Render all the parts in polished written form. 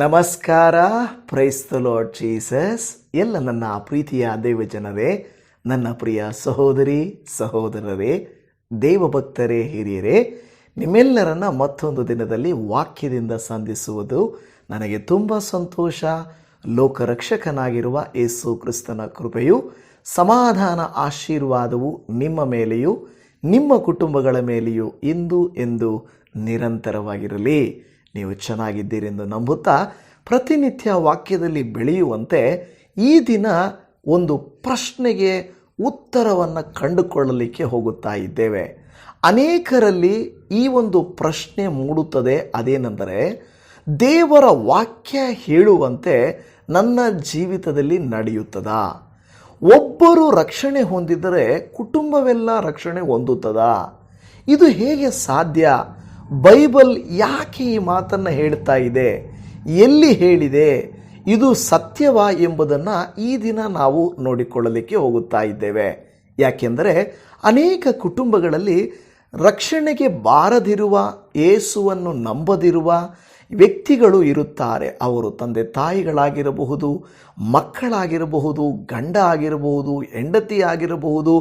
ನಮಸ್ಕಾರ. Price the Lord Jesus. ಎಲ್ಲ ನನ್ನ ಪ್ರೀತಿಯ ದೇವಜನರೇ, ನನ್ನ ಪ್ರಿಯ ಸಹೋದರಿ ಸಹೋದರರೇ, ದೇವಭಕ್ತರೇ, ಹಿರಿಯರೇ, ನಿಮ್ಮೆಲ್ಲರನ್ನ ಮತ್ತೊಂದು ದಿನದಲ್ಲಿ ವಾಕ್ಯದಿಂದ ಸಂಧಿಸುವುದು ನನಗೆ ತುಂಬ ಸಂತೋಷ. ಲೋಕರಕ್ಷಕನಾಗಿರುವ ಯೇಸು ಕ್ರಿಸ್ತನ ಕೃಪೆಯು, ಸಮಾಧಾನ, ಆಶೀರ್ವಾದವು ನಿಮ್ಮ ಮೇಲೆಯೂ ನಿಮ್ಮ ಕುಟುಂಬಗಳ ಮೇಲೆಯೂ ಇಂದು ಎಂದು ನಿರಂತರವಾಗಿರಲಿ. ನೀವು ಚೆನ್ನಾಗಿದ್ದೀರೆಂದು ನಂಬುತ್ತಾ ಪ್ರತಿನಿತ್ಯ ವಾಕ್ಯದಲ್ಲಿ ಬೆಳೆಯುವಂತೆ ಈ ದಿನ ಒಂದು ಪ್ರಶ್ನೆಗೆ ಉತ್ತರವನ್ನು ಕಂಡುಕೊಳ್ಳಲಿಕ್ಕೆ ಹೋಗುತ್ತಾ ಇದ್ದೇವೆ. ಅನೇಕರಲ್ಲಿ ಈ ಒಂದು ಪ್ರಶ್ನೆ ಮೂಡುತ್ತದೆ. ಅದೇನೆಂದರೆ, ದೇವರ ವಾಕ್ಯ ಹೇಳುವಂತೆ ನನ್ನ ಜೀವಿತದಲ್ಲಿ ನಡೆಯುತ್ತದಾ? ಒಬ್ಬರು ರಕ್ಷಣೆ ಹೊಂದಿದರೆ ಕುಟುಂಬವೆಲ್ಲ ರಕ್ಷಣೆ ಹೊಂದುತ್ತದಾ? ಇದು ಹೇಗೆ ಸಾಧ್ಯ? ಬೈಬಲ್ ಯಾಕೆ ಈ ಮಾತನ್ನು ಹೇಳ್ತಾ ಇದೆ? ಎಲ್ಲಿ ಹೇಳಿದೆ? ಇದು ಸತ್ಯವಾ ಎಂಬುದನ್ನು ಈ ದಿನ ನಾವು ನೋಡಿಕೊಳ್ಳಲಿಕ್ಕೆ ಹೋಗುತ್ತಾ ಇದ್ದೇವೆ. ಯಾಕೆಂದರೆ ಅನೇಕ ಕುಟುಂಬಗಳಲ್ಲಿ ರಕ್ಷಣೆಗೆ ಬಾರದಿರುವ, ಯೇಸುವನ್ನು ನಂಬದಿರುವ ವ್ಯಕ್ತಿಗಳು ಇರುತ್ತಾರೆ. ಅವರು ತಂದೆ ತಾಯಿಗಳಾಗಿರಬಹುದು, ಮಕ್ಕಳಾಗಿರಬಹುದು, ಗಂಡ ಆಗಿರಬಹುದು, ಹೆಂಡತಿ ಆಗಿರಬಹುದು,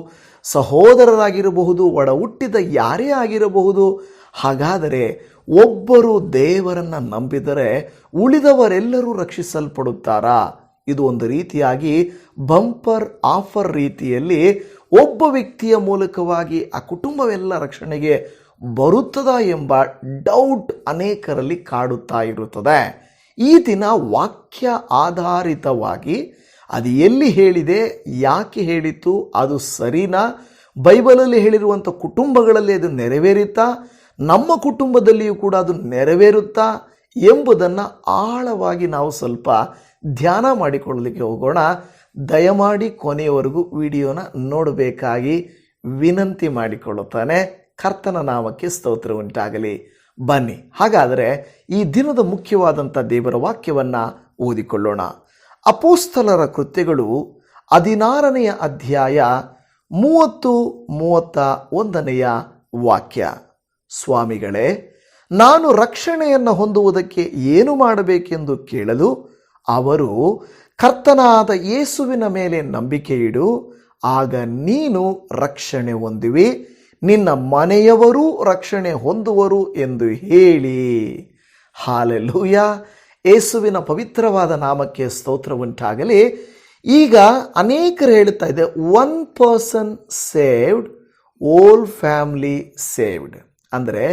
ಸಹೋದರರಾಗಿರಬಹುದು, ಒಡ ಹುಟ್ಟಿದ ಯಾರೇ ಆಗಿರಬಹುದು. ಹಾಗಾದರೆ ಒಬ್ಬರು ದೇವರನ್ನು ನಂಬಿದರೆ ಉಳಿದವರೆಲ್ಲರೂ ರಕ್ಷಿಸಲ್ಪಡುತ್ತಾರಾ? ಇದು ಒಂದು ರೀತಿಯಾಗಿ ಬಂಪರ್ ಆಫರ್ ರೀತಿಯಲ್ಲಿ ಒಬ್ಬ ವ್ಯಕ್ತಿಯ ಮೂಲಕವಾಗಿ ಆ ಕುಟುಂಬವೆಲ್ಲ ರಕ್ಷಣೆಗೆ ಬರುತ್ತದಾ ಎಂಬ ಡೌಟ್ ಅನೇಕರಲ್ಲಿ ಕಾಡುತ್ತಾ ಇರುತ್ತದೆ. ಈ ದಿನ ವಾಕ್ಯ ಆಧಾರಿತವಾಗಿ ಅದು ಎಲ್ಲಿ ಹೇಳಿದೆ, ಯಾಕೆ ಹೇಳಿತು, ಅದು ಸರಿನಾ, ಬೈಬಲಲ್ಲಿ ಹೇಳಿರುವಂಥ ಕುಟುಂಬಗಳಲ್ಲಿ ಅದು ನೆರವೇರುತ್ತಾ, ನಮ್ಮ ಕುಟುಂಬದಲ್ಲಿಯೂ ಕೂಡ ಅದು ನೆರವೇರುತ್ತಾ ಎಂಬುದನ್ನು ಆಳವಾಗಿ ನಾವು ಸ್ವಲ್ಪ ಧ್ಯಾನ ಮಾಡಿಕೊಳ್ಳಲಿಕ್ಕೆ ಹೋಗೋಣ. ದಯಮಾಡಿ ಕೊನೆಯವರೆಗೂ ವಿಡಿಯೋನ ನೋಡಬೇಕಾಗಿ ವಿನಂತಿ ಮಾಡಿಕೊಳ್ಳುತ್ತಾನೆ. ಕರ್ತನ ನಾಮಕ್ಕೆ ಸ್ತೋತ್ರ ಉಂಟಾಗಲಿ. ಬನ್ನಿ, ಹಾಗಾದರೆ ಈ ದಿನದ ಮುಖ್ಯವಾದಂಥ ದೇವರ ವಾಕ್ಯವನ್ನು ಓದಿಕೊಳ್ಳೋಣ. ಅಪೊಸ್ತಲರ ಕೃತ್ಯಗಳು 16ನೇ ಅಧ್ಯಾಯ 30-31ನೇ ವಾಕ್ಯ. ಸ್ವಾಮಿಗಳೇ, ನಾನು ರಕ್ಷಣೆಯನ್ನು ಹೊಂದುವುದಕ್ಕೆ ಏನು ಮಾಡಬೇಕೆಂದು ಕೇಳಲು ಅವರು, ಕರ್ತನಾದ ಯೇಸುವಿನ ಮೇಲೆ ನಂಬಿಕೆ ಇಡು, ಆಗ ನೀನು ರಕ್ಷಣೆ ಹೊಂದುವಿ, ನಿನ್ನ ಮನೆಯವರೂ ರಕ್ಷಣೆ ಹೊಂದುವರು ಎಂದು ಹೇಳಿ. ಹಾಲೆಲೂಯಾ. ಯೇಸುವಿನ ಪವಿತ್ರವಾದ ನಾಮಕ್ಕೆ ಸ್ತೋತ್ರ ಉಂಟಾಗಲಿ. ಈಗ ಅನೇಕರು ಹೇಳ್ತಾ ಇದೆ, one person saved, all family saved. ಅಂದರೆ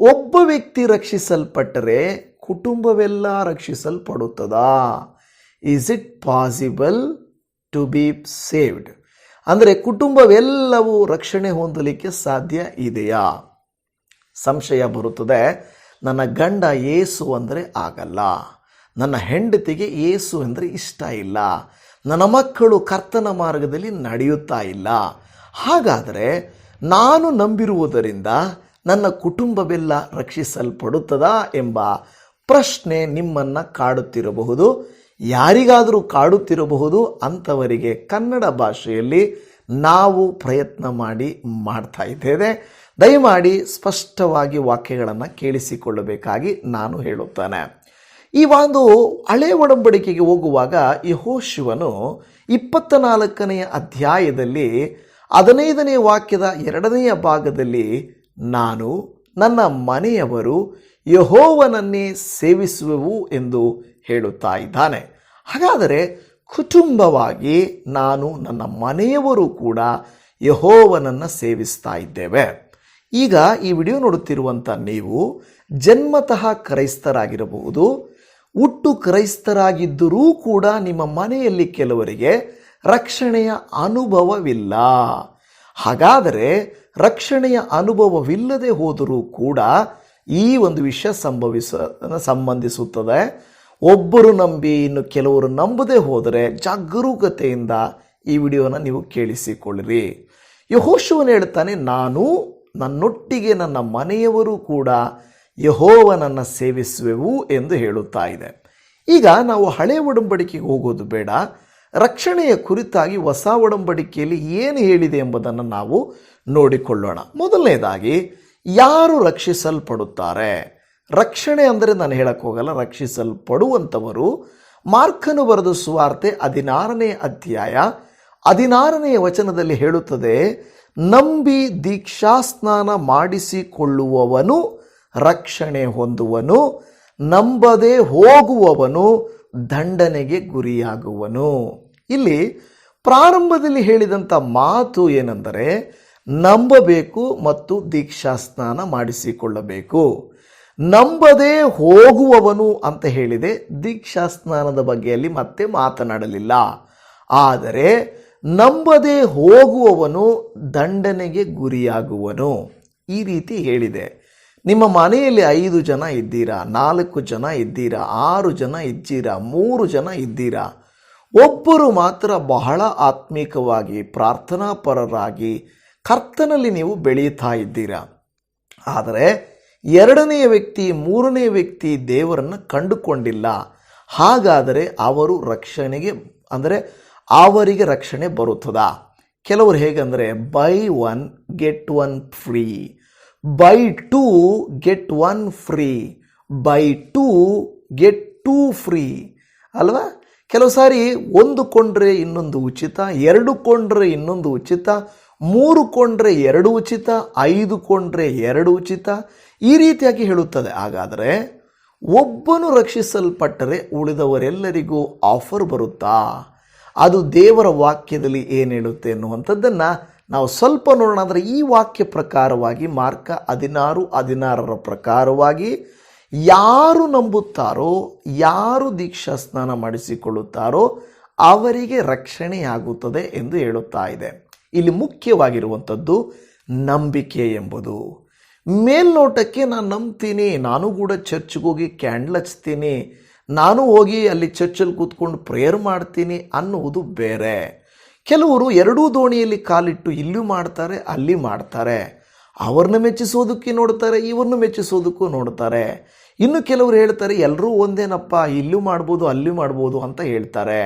ಒಬ್ಬ ವ್ಯಕ್ತಿ ರಕ್ಷಿಸಲ್ಪಟ್ಟರೆ ಕುಟುಂಬವೆಲ್ಲ ರಕ್ಷಿಸಲ್ಪಡುತ್ತದಾ? Is it possible to be saved? ಅಂದರೆ ಕುಟುಂಬವೆಲ್ಲವೂ ರಕ್ಷಣೆ ಹೊಂದಲಿಕ್ಕೆ ಸಾಧ್ಯ ಇದೆಯಾ? ಸಂಶಯ ಬರುತ್ತದೆ. ನನ್ನ ಗಂಡ ಯೇಸು ಅಂದರೆ ಆಗಲ್ಲ, ನನ್ನ ಹೆಂಡತಿಗೆ ಯೇಸು ಅಂದರೆ ಇಷ್ಟ ಇಲ್ಲ, ನನ್ನ ಮಕ್ಕಳು ಕರ್ತನ ಮಾರ್ಗದಲ್ಲಿ ನಡೆಯುತ್ತಾ ಇಲ್ಲ. ಹಾಗಾದರೆ ನಾನು ನಂಬಿರುವುದರಿಂದ ನನ್ನ ಕುಟುಂಬವೆಲ್ಲ ರಕ್ಷಿಸಲ್ಪಡುತ್ತದಾ ಎಂಬ ಪ್ರಶ್ನೆ ನಿಮ್ಮನ್ನು ಕಾಡುತ್ತಿರಬಹುದು. ಯಾರಿಗಾದರೂ ಕಾಡುತ್ತಿರಬಹುದು. ಅಂಥವರಿಗೆ ಕನ್ನಡ ಭಾಷೆಯಲ್ಲಿ ನಾವು ಪ್ರಯತ್ನ ಮಾಡ್ತಾ ಇದ್ದೇವೆ. ದಯಮಾಡಿ ಸ್ಪಷ್ಟವಾಗಿ ವಾಕ್ಯಗಳನ್ನು ಕೇಳಿಸಿಕೊಳ್ಳಬೇಕಾಗಿ ನಾನು ಹೇಳುತ್ತೇನೆ. ಈ ಒಂದು ಹಳೆ ಒಡಂಬಡಿಕೆಗೆ ಹೋಗುವಾಗ ಯೆಹೋಶುವನು 24ನೇ ಅಧ್ಯಾಯದಲ್ಲಿ 15ನೇ ವಾಕ್ಯದ 2ನೇ ಭಾಗದಲ್ಲಿ, ನಾನು ನನ್ನ ಮನೆಯವರು ಯೆಹೋವನನ್ನೇ ಸೇವಿಸುವೆವು ಎಂದು ಹೇಳುತ್ತಾ ಇದ್ದಾನೆ. ಹಾಗಾದರೆ ಕುಟುಂಬವಾಗಿ ನಾನು, ನನ್ನ ಮನೆಯವರು ಕೂಡ ಯೆಹೋವನನ್ನು ಸೇವಿಸ್ತಾ ಇದ್ದೇವೆ. ಈಗ ಈ ವಿಡಿಯೋ ನೋಡುತ್ತಿರುವಂಥ ನೀವು ಜನ್ಮತಃ ಕ್ರೈಸ್ತರಾಗಿರಬಹುದು, ಹುಟ್ಟು ಕ್ರೈಸ್ತರಾಗಿದ್ದರೂ ಕೂಡ ನಿಮ್ಮ ಮನೆಯಲ್ಲಿ ಕೆಲವರಿಗೆ ರಕ್ಷಣೆಯ ಅನುಭವವಿಲ್ಲ. ಹಾಗಾದರೆ ರಕ್ಷಣೆಯ ಅನುಭವವಿಲ್ಲದೆ ಹೋದರೂ ಕೂಡ ಈ ಒಂದು ವಿಷಯ ಸಂಬಂಧಿಸುತ್ತದೆ. ಒಬ್ಬರು ನಂಬಿ ಇನ್ನು ಕೆಲವರು ನಂಬದೇ ಹೋದರೆ ಜಾಗರೂಕತೆಯಿಂದ ಈ ವಿಡಿಯೋನ ನೀವು ಕೇಳಿಸಿಕೊಳ್ಳಿರಿ. ಯೆಹೋಶುವನು ಹೇಳ್ತಾನೆ, ನಾನು ನನ್ನೊಟ್ಟಿಗೆ ನನ್ನ ಮನೆಯವರು ಕೂಡ ಯೆಹೋವನನ್ನು ಸೇವಿಸುವೆವು ಎಂದು ಹೇಳುತ್ತಾ ಇದೆ. ಈಗ ನಾವು ಹಳೆ ಒಡಂಬಡಿಕೆಗೆ ಹೋಗೋದು ಬೇಡ. ರಕ್ಷಣೆಯ ಕುರಿತಾಗಿ ಹೊಸ ಒಡಂಬಡಿಕೆಯಲ್ಲಿ ಏನು ಹೇಳಿದೆ ಎಂಬುದನ್ನು ನಾವು ನೋಡಿಕೊಳ್ಳೋಣ. ಮೊದಲನೇದಾಗಿ, ಯಾರು ರಕ್ಷಿಸಲ್ಪಡುತ್ತಾರೆ? ರಕ್ಷಣೆ ಅಂದರೆ ನಾನು ಹೇಳಕ್ಕೆ ಹೋಗಲ್ಲ, ರಕ್ಷಿಸಲ್ಪಡುವಂಥವರು. ಮಾರ್ಕನು ಬರೆದ ಸುವಾರ್ತೆ 16ನೇ ಅಧ್ಯಾಯ 16ನೇ ವಚನದಲ್ಲಿ ಹೇಳುತ್ತದೆ, ನಂಬಿ ದೀಕ್ಷಾಸ್ನಾನ ಮಾಡಿಸಿಕೊಳ್ಳುವವನು ರಕ್ಷಣೆ ಹೊಂದುವನು, ನಂಬದೆ ಹೋಗುವವನು ದಂಡನೆಗೆ ಗುರಿಯಾಗುವನು. ಇಲ್ಲಿ ಪ್ರಾರಂಭದಲ್ಲಿ ಹೇಳಿದಂಥ ಮಾತು ಏನೆಂದರೆ, ನಂಬಬೇಕು ಮತ್ತು ದೀಕ್ಷಾಸ್ನಾನ ಮಾಡಿಸಿಕೊಳ್ಳಬೇಕು. ನಂಬದೆ ಹೋಗುವವನು ಅಂತ ಹೇಳಿದೆ. ದೀಕ್ಷಾಸ್ನಾನದ ಬಗ್ಗೆಯಲ್ಲಿ ಮತ್ತೆ ಮಾತನಾಡಲಿಲ್ಲ. ಆದರೆ ನಂಬದೆ ಹೋಗುವವನು ದಂಡನೆಗೆ ಗುರಿಯಾಗುವನು ಈ ರೀತಿ ಹೇಳಿದೆ. ನಿಮ್ಮ ಮನೆಯಲ್ಲಿ 5 ಜನ ಇದ್ದೀರಾ, 4 ಜನ ಇದ್ದೀರಾ, 6 ಜನ ಇದ್ದೀರಾ, 3 ಜನ ಇದ್ದೀರಾ. ಒಬ್ಬರು ಮಾತ್ರ ಬಹಳ ಆತ್ಮೀಕವಾಗಿ ಪ್ರಾರ್ಥನಾಪರರಾಗಿ ಕರ್ತನಲ್ಲಿ ನೀವು ಬೆಳೆಯುತ್ತಾ ಇದ್ದೀರಾ. ಆದರೆ 2ನೇ ವ್ಯಕ್ತಿ 3ನೇ ವ್ಯಕ್ತಿ ದೇವರನ್ನು ಕಂಡುಕೊಂಡಿಲ್ಲ. ಹಾಗಾದರೆ ಅವರು ರಕ್ಷಣೆಗೆ ಅಂದರೆ ಅವರಿಗೆ ರಕ್ಷಣೆ ಬರುತ್ತದಾ? ಕೆಲವರು ಹೇಗಂದರೆ buy 1 get 1 free, buy 2 get 1 free, buy 2 get 2 free ಅಲ್ವಾ? ಕೆಲವು ಸಾರಿ 1 ಕೊಂಡ್ರೆ ಇನ್ನೊಂದು ಉಚಿತ, 2 ಕೊಂಡ್ರೆ ಇನ್ನೊಂದು ಉಚಿತ, 3 ಕೊಂಡ್ರೆ 2 ಉಚಿತ, 5 ಕೊಂಡ್ರೆ 2 ಉಚಿತ, ಈ ರೀತಿಯಾಗಿ ಹೇಳುತ್ತದೆ. ಹಾಗಾದರೆ ಒಬ್ಬನು ರಕ್ಷಿಸಲ್ಪಟ್ಟರೆ ಉಳಿದವರೆಲ್ಲರಿಗೂ ಆಫರ್ ಬರುತ್ತಾ? ಅದು ದೇವರ ವಾಕ್ಯದಲ್ಲಿ ಏನು ಹೇಳುತ್ತೆ ಅನ್ನುವಂಥದ್ದನ್ನು ನಾವು ಸ್ವಲ್ಪ ನೋಡೋಣ. ಅಂದರೆ ಈ ವಾಕ್ಯ ಪ್ರಕಾರವಾಗಿ ಮಾರ್ಕ 16:16 ಪ್ರಕಾರವಾಗಿ ಯಾರು ನಂಬುತ್ತಾರೋ, ಯಾರು ದೀಕ್ಷಾಸ್ನಾನ ಮಾಡಿಸಿಕೊಳ್ಳುತ್ತಾರೋ ಅವರಿಗೆ ರಕ್ಷಣೆಯಾಗುತ್ತದೆ ಎಂದು ಹೇಳುತ್ತಾ ಇದೆ. ಇಲ್ಲಿ ಮುಖ್ಯವಾಗಿರುವಂಥದ್ದು ನಂಬಿಕೆ ಎಂಬುದು. ಮೇಲ್ನೋಟಕ್ಕೆ ನಾನು ನಂಬ್ತೀನಿ, ನಾನು ಕೂಡ ಚರ್ಚ್ಗೆ ಹೋಗಿ ಕ್ಯಾಂಡಲ್ ಹಚ್ತೀನಿ, ನಾನು ಹೋಗಿ ಅಲ್ಲಿ ಚರ್ಚಲ್ಲಿ ಕೂತ್ಕೊಂಡು ಪ್ರೇಯರ್ ಮಾಡ್ತೀನಿ ಅನ್ನುವುದು ಬೇರೆ. ಕೆಲವರು 2 ದೋಣಿಯಲ್ಲಿ ಕಾಲಿಟ್ಟು ಇಲ್ಲೂ ಮಾಡ್ತಾರೆ ಅಲ್ಲಿ ಮಾಡ್ತಾರೆ. ಅವ್ರನ್ನ ಮೆಚ್ಚಿಸೋದಕ್ಕೆ ನೋಡ್ತಾರೆ, ಇವ್ರನ್ನ ಮೆಚ್ಚಿಸೋದಕ್ಕೂ ನೋಡ್ತಾರೆ. ಇನ್ನು ಕೆಲವರು ಹೇಳ್ತಾರೆ ಎಲ್ಲರೂ ಒಂದೇನಪ್ಪ, ಇಲ್ಲೂ ಮಾಡ್ಬೋದು ಅಲ್ಲೂ ಮಾಡ್ಬೋದು ಅಂತ ಹೇಳ್ತಾರೆ.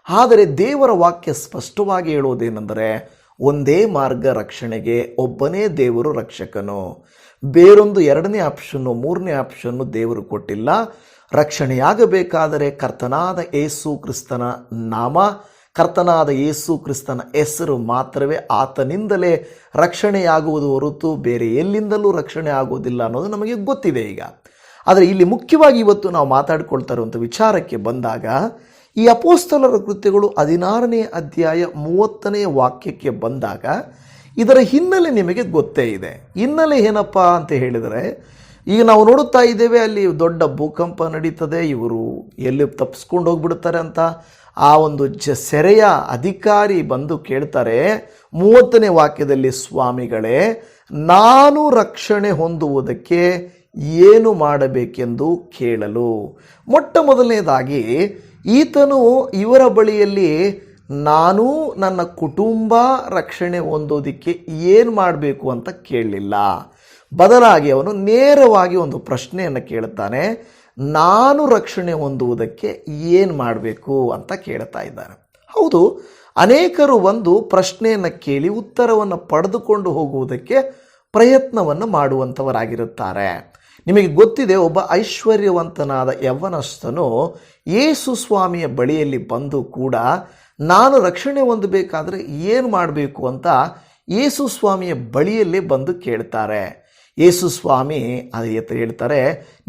ಆದರೆ ದೇವರ ವಾಕ್ಯ ಸ್ಪಷ್ಟವಾಗಿ ಹೇಳೋದೇನೆಂದರೆ ಒಂದೇ ಮಾರ್ಗ ರಕ್ಷಣೆಗೆ, ಒಬ್ಬನೇ ದೇವರು ರಕ್ಷಕನು. ಬೇರೊಂದು 2ನೇ ಆಪ್ಷನ್ನು 3ನೇ ಆಪ್ಷನ್ನು ದೇವರು ಕೊಟ್ಟಿಲ್ಲ. ರಕ್ಷಣೆಯಾಗಬೇಕಾದರೆ ಕರ್ತನಾದ ಯೇಸು ಕ್ರಿಸ್ತನ ನಾಮ, ಕರ್ತನಾದ ಯೇಸು ಕ್ರಿಸ್ತನ ಹೆಸರು ಮಾತ್ರವೇ, ಆತನಿಂದಲೇ ರಕ್ಷಣೆಯಾಗುವುದು ಹೊರತು ಬೇರೆ ಎಲ್ಲಿಂದಲೂ ರಕ್ಷಣೆ ಆಗುವುದಿಲ್ಲ ಅನ್ನೋದು ನಮಗೆ ಗೊತ್ತಿದೆ ಈಗ. ಆದರೆ ಇಲ್ಲಿ ಮುಖ್ಯವಾಗಿ ಇವತ್ತು ನಾವು ಮಾತಾಡಿಕೊಳ್ತಾ ಇರುವಂಥ ವಿಚಾರಕ್ಕೆ ಬಂದಾಗ, ಈ ಅಪೊಸ್ತಲರ ಕೃತ್ಯಗಳು 16ನೇ ಅಧ್ಯಾಯ 30ನೇ ವಾಕ್ಯಕ್ಕೆ ಬಂದಾಗ ಇದರ ಹಿನ್ನೆಲೆ ನಿಮಗೆ ಗೊತ್ತೇ ಇದೆ. ಹಿನ್ನೆಲೆ ಏನಪ್ಪ ಅಂತ ಹೇಳಿದರೆ, ಈಗ ನಾವು ನೋಡುತ್ತಾ ಇದ್ದೇವೆ ಅಲ್ಲಿ ದೊಡ್ಡ ಭೂಕಂಪ ನಡೀತದೆ, ಇವರು ಎಲ್ಲಿ ತಪ್ಪಿಸ್ಕೊಂಡು ಹೋಗ್ಬಿಡ್ತಾರೆ ಅಂತ ಆ ಒಂದು ಸೆರೆಯ ಅಧಿಕಾರಿ ಬಂದು ಕೇಳ್ತಾರೆ 30ನೇ ವಾಕ್ಯದಲ್ಲಿ, ಸ್ವಾಮಿಗಳೇ ನಾನು ರಕ್ಷಣೆ ಹೊಂದುವುದಕ್ಕೆ ಏನು ಮಾಡಬೇಕೆಂದು ಕೇಳಲು. ಮೊಟ್ಟ ಮೊದಲನೇದಾಗಿ ಈತನು ಇವರ ಬಳಿಯಲ್ಲಿ ನಾನು ನನ್ನ ಕುಟುಂಬ ರಕ್ಷಣೆ ಹೊಂದೋದಕ್ಕೆ ಏನು ಮಾಡಬೇಕು ಅಂತ ಕೇಳಲಿಲ್ಲ. ಬದಲಾಗಿ ಅವನು ನೇರವಾಗಿ ಒಂದು ಪ್ರಶ್ನೆಯನ್ನು ಕೇಳುತ್ತಾನೆ, ನಾನು ರಕ್ಷಣೆ ಹೊಂದುವುದಕ್ಕೆ ಏನು ಮಾಡಬೇಕು ಅಂತ ಕೇಳ್ತಾ ಇದ್ದಾನೆ. ಹೌದು, ಅನೇಕರು ಒಂದು ಪ್ರಶ್ನೆಯನ್ನು ಕೇಳಿ ಉತ್ತರವನ್ನು ಪಡೆದುಕೊಂಡು ಹೋಗುವುದಕ್ಕೆ ಪ್ರಯತ್ನವನ್ನು ಮಾಡುವಂಥವರಾಗಿರುತ್ತಾರೆ. ನಿಮಗೆ ಗೊತ್ತಿದೆ, ಒಬ್ಬ ಐಶ್ವರ್ಯವಂತನಾದ ಯವ್ವನಸ್ಥನು ಯೇಸು ಸ್ವಾಮಿಯ ಬಳಿಯಲ್ಲಿ ಬಂದು ಕೂಡ ನಾನು ರಕ್ಷಣೆ ಹೊಂದಬೇಕಾದ್ರೆ ಏನು ಮಾಡಬೇಕು ಅಂತ ಯೇಸು ಸ್ವಾಮಿಯ ಬಳಿಯಲ್ಲೇ ಬಂದು ಕೇಳ್ತಾರೆ. ಯೇಸು ಸ್ವಾಮಿ ಅದು ಹೇಳ್ತಾರೆ,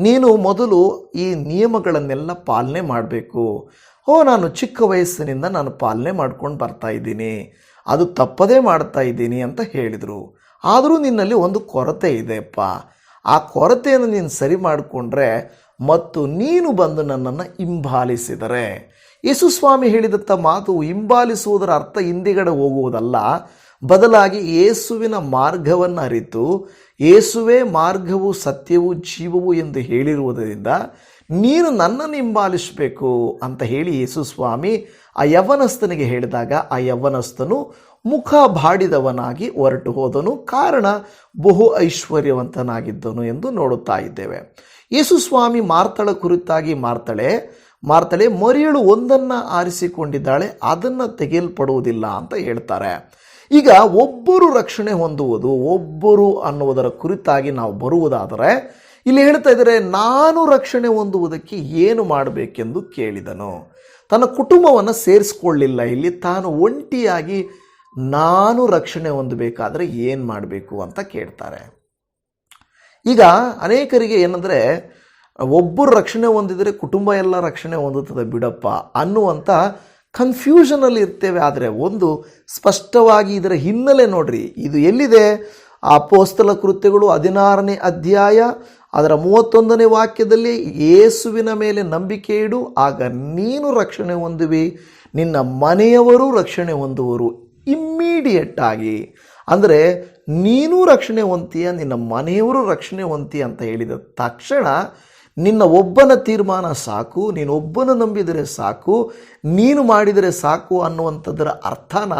ನೀನು ಮೊದಲು ಈ ನಿಯಮಗಳನ್ನೆಲ್ಲ ಪಾಲನೆ ಮಾಡಬೇಕು. ನಾನು ಚಿಕ್ಕ ವಯಸ್ಸಿನಿಂದ ನಾನು ಪಾಲನೆ ಮಾಡ್ಕೊಂಡು ಬರ್ತಾ ಇದ್ದೀನಿ, ಅದು ತಪ್ಪದೇ ಮಾಡ್ತಾ ಇದ್ದೀನಿ ಅಂತ ಹೇಳಿದರು. ಆದರೂ ನಿನ್ನಲ್ಲಿ ಒಂದು ಕೊರತೆ ಇದೆಯಪ್ಪ, ಆ ಕೊರತೆಯನ್ನು ನೀನು ಸರಿ ಮಾಡಿಕೊಂಡ್ರೆ ಮತ್ತು ನೀನು ಬಂದು ನನ್ನನ್ನು ಹಿಂಬಾಲಿಸಿದರೆ. ಯೇಸು ಸ್ವಾಮಿ ಹೇಳಿದಂಥ ಮಾತು ಹಿಂಬಾಲಿಸುವುದರ ಅರ್ಥ ಹಿಂದಿಗಡೆ ಹೋಗುವುದಲ್ಲ, ಬದಲಾಗಿ ಯೇಸುವಿನ ಮಾರ್ಗವನ್ನು ಅರಿತು ಯೇಸುವೇ ಮಾರ್ಗವು ಸತ್ಯವು ಜೀವವು ಎಂದು ಹೇಳಿರುವುದರಿಂದ ನೀನು ನನ್ನನ್ನು ಹಿಂಬಾಲಿಸಬೇಕು ಅಂತ ಹೇಳಿ ಯೇಸು ಸ್ವಾಮಿ ಆ ಯವ್ವನಸ್ಥನಿಗೆ ಹೇಳಿದಾಗ ಆ ಯವ್ವನಸ್ಥನು ಮುಖ ಬಾಡಿದವನಾಗಿ ಹೊರಟು ಹೋದನು. ಕಾರಣ ಬಹು ಐಶ್ವರ್ಯವಂತನಾಗಿದ್ದನು ಎಂದು ನೋಡುತ್ತಾ ಇದ್ದೇವೆ. ಯೇಸು ಸ್ವಾಮಿ ಮಾರ್ತಳ ಕುರಿತಾಗಿ ಮಾರ್ತಳೆ ಮರಿಯಳು ಒಂದನ್ನು ಆರಿಸಿಕೊಂಡಿದ್ದಾಳೆ, ಅದನ್ನು ತೆಗೆಯಲ್ಪಡುವುದಿಲ್ಲ ಅಂತ ಹೇಳ್ತಾರೆ. ಈಗ ಒಬ್ಬರು ರಕ್ಷಣೆ ಹೊಂದುವುದು, ಒಬ್ಬರು ಅನ್ನುವುದರ ಕುರಿತಾಗಿ ನಾವು ಬರುವುದಾದರೆ ಇಲ್ಲಿ ಹೇಳ್ತಾ ಇದ್ದಾರೆ, ನಾನು ರಕ್ಷಣೆ ಹೊಂದುವುದಕ್ಕೆ ಏನು ಮಾಡಬೇಕೆಂದು ಕೇಳಿದನು. ತನ್ನ ಕುಟುಂಬವನ್ನು ಸೇರಿಸ್ಕೊಳ್ಳಿಲ್ಲ. ಇಲ್ಲಿ ತಾನು ಒಂಟಿಯಾಗಿ ನಾನು ರಕ್ಷಣೆ ಹೊಂದಬೇಕಾದ್ರೆ ಏನು ಮಾಡಬೇಕು ಅಂತ ಕೇಳ್ತಾರೆ. ಈಗ ಅನೇಕರಿಗೆ ಏನಂದರೆ, ಒಬ್ಬರು ರಕ್ಷಣೆ ಹೊಂದಿದರೆ ಕುಟುಂಬ ಎಲ್ಲ ರಕ್ಷಣೆ ಹೊಂದುತ್ತದೆ ಬಿಡಪ್ಪ ಅನ್ನುವಂಥ ಕನ್ಫ್ಯೂಷನಲ್ಲಿ ಇರ್ತೇವೆ. ಆದರೆ ಒಂದು ಸ್ಪಷ್ಟವಾಗಿ ಇದರ ಹಿನ್ನೆಲೆ ನೋಡ್ರಿ, ಇದು ಎಲ್ಲಿದೆ? ಅಪೊಸ್ತಲ ಕೃತ್ಯಗಳು 16ನೇ ಅಧ್ಯಾಯ ಅದರ 31ನೇ ವಾಕ್ಯದಲ್ಲಿ, ಯೇಸುವಿನ ಮೇಲೆ ನಂಬಿಕೆ ಇಡು, ಆಗ ನೀನು ರಕ್ಷಣೆ ಹೊಂದುವಿ, ನಿನ್ನ ಮನೆಯವರು ರಕ್ಷಣೆ ಹೊಂದುವರು. ಇಮ್ಮಿಡಿಯೇಟ್ ಆಗಿ, ಅಂದರೆ ನೀನು ರಕ್ಷಣೆ ಹೊಂದ್ತೀಯ, ನಿನ್ನ ಮನೆಯವರು ರಕ್ಷಣೆ ಹೊಂದ್ತೀಯ ಅಂತ ಹೇಳಿದ ತಕ್ಷಣ ನಿನ್ನ ಒಬ್ಬನ ತೀರ್ಮಾನ ಸಾಕು, ನೀನು ಒಬ್ಬನ ನಂಬಿದರೆ ಸಾಕು, ನೀನು ಮಾಡಿದರೆ ಸಾಕು ಅನ್ನುವಂಥದ್ದರ ಅರ್ಥನ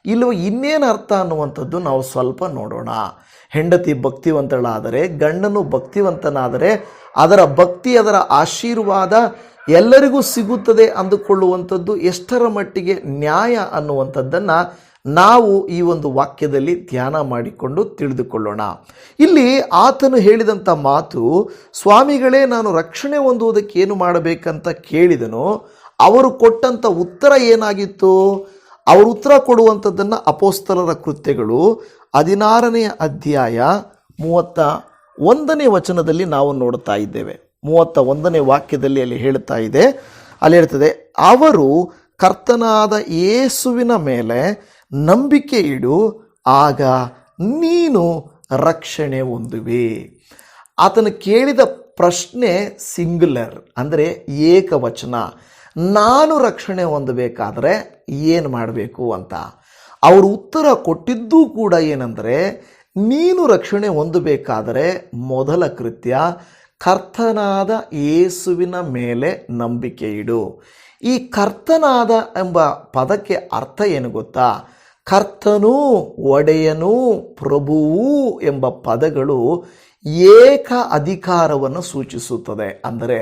ಇಲ್ಲವೋ ಇನ್ನೇನು ಅರ್ಥ ಅನ್ನುವಂಥದ್ದು ನಾವು ಸ್ವಲ್ಪ ನೋಡೋಣ. ಹೆಂಡತಿ ಭಕ್ತಿವಂತಳಾದರೆ, ಗಂಡನು ಭಕ್ತಿವಂತನಾದರೆ ಅದರ ಭಕ್ತಿ, ಅದರ ಆಶೀರ್ವಾದ ಎಲ್ಲರಿಗೂ ಸಿಗುತ್ತದೆ ಅಂದುಕೊಳ್ಳುವಂಥದ್ದು ಎಷ್ಟರ ಮಟ್ಟಿಗೆ ನ್ಯಾಯ ಅನ್ನುವಂಥದ್ದನ್ನು ನಾವು ಈ ಒಂದು ವಾಕ್ಯದಲ್ಲಿ ಧ್ಯಾನ ಮಾಡಿಕೊಂಡು ತಿಳಿದುಕೊಳ್ಳೋಣ. ಇಲ್ಲಿ ಆತನು ಹೇಳಿದಂಥ ಮಾತು, ಸ್ವಾಮಿಗಳೇ ನಾನು ರಕ್ಷಣೆ ಹೊಂದುವುದಕ್ಕೆ ಏನು ಮಾಡಬೇಕಂತ ಕೇಳಿದನು. ಅವರು ಕೊಟ್ಟಂಥ ಉತ್ತರ ಏನಾಗಿತ್ತು? ಅವರು ಉತ್ತರ ಕೊಡುವಂಥದ್ದನ್ನು ಅಪೊಸ್ತಲರ ಕೃತ್ಯಗಳು 16ನೇ ಅಧ್ಯಾಯ 31ನೇ ವಚನದಲ್ಲಿ ನಾವು ನೋಡ್ತಾ ಇದ್ದೇವೆ. 31ನೇ ವಾಕ್ಯದಲ್ಲಿ ಅಲ್ಲಿ ಹೇಳ್ತಾ ಇದೆ, ಅಲ್ಲಿ ಹೇಳ್ತದೆ, ಅವರು ಕರ್ತನಾದ ಯೇಸುವಿನ ಮೇಲೆ ನಂಬಿಕೆ ಇಡು, ಆಗ ನೀನು ರಕ್ಷಣೆ ಹೊಂದುವಿ. ಆತನು ಕೇಳಿದ ಪ್ರಶ್ನೆ ಸಿಂಗ್ಯುಲರ್, ಅಂದರೆ ಏಕವಚನ. ನಾನು ರಕ್ಷಣೆ ಹೊಂದಬೇಕಾದ್ರೆ ಏನು ಮಾಡಬೇಕು ಅಂತ. ಅವರು ಉತ್ತರ ಕೊಟ್ಟಿದ್ದೂ ಕೂಡ ಏನಂದರೆ, ನೀನು ರಕ್ಷಣೆ ಹೊಂದಬೇಕಾದರೆ ಮೊದಲ ಕೃತ್ಯ ಕರ್ತನಾದ ಯೇಸುವಿನ ಮೇಲೆ ನಂಬಿಕೆ ಇಡು. ಈ ಕರ್ತನಾದ ಎಂಬ ಪದಕ್ಕೆ ಅರ್ಥ ಏನು ಗೊತ್ತಾ? ಕರ್ತನು, ಒಡೆಯನು, ಪ್ರಭುವು ಎಂಬ ಪದಗಳು ಏಕ ಅಧಿಕಾರವನ್ನು ಸೂಚಿಸುತ್ತದೆ. ಅಂದರೆ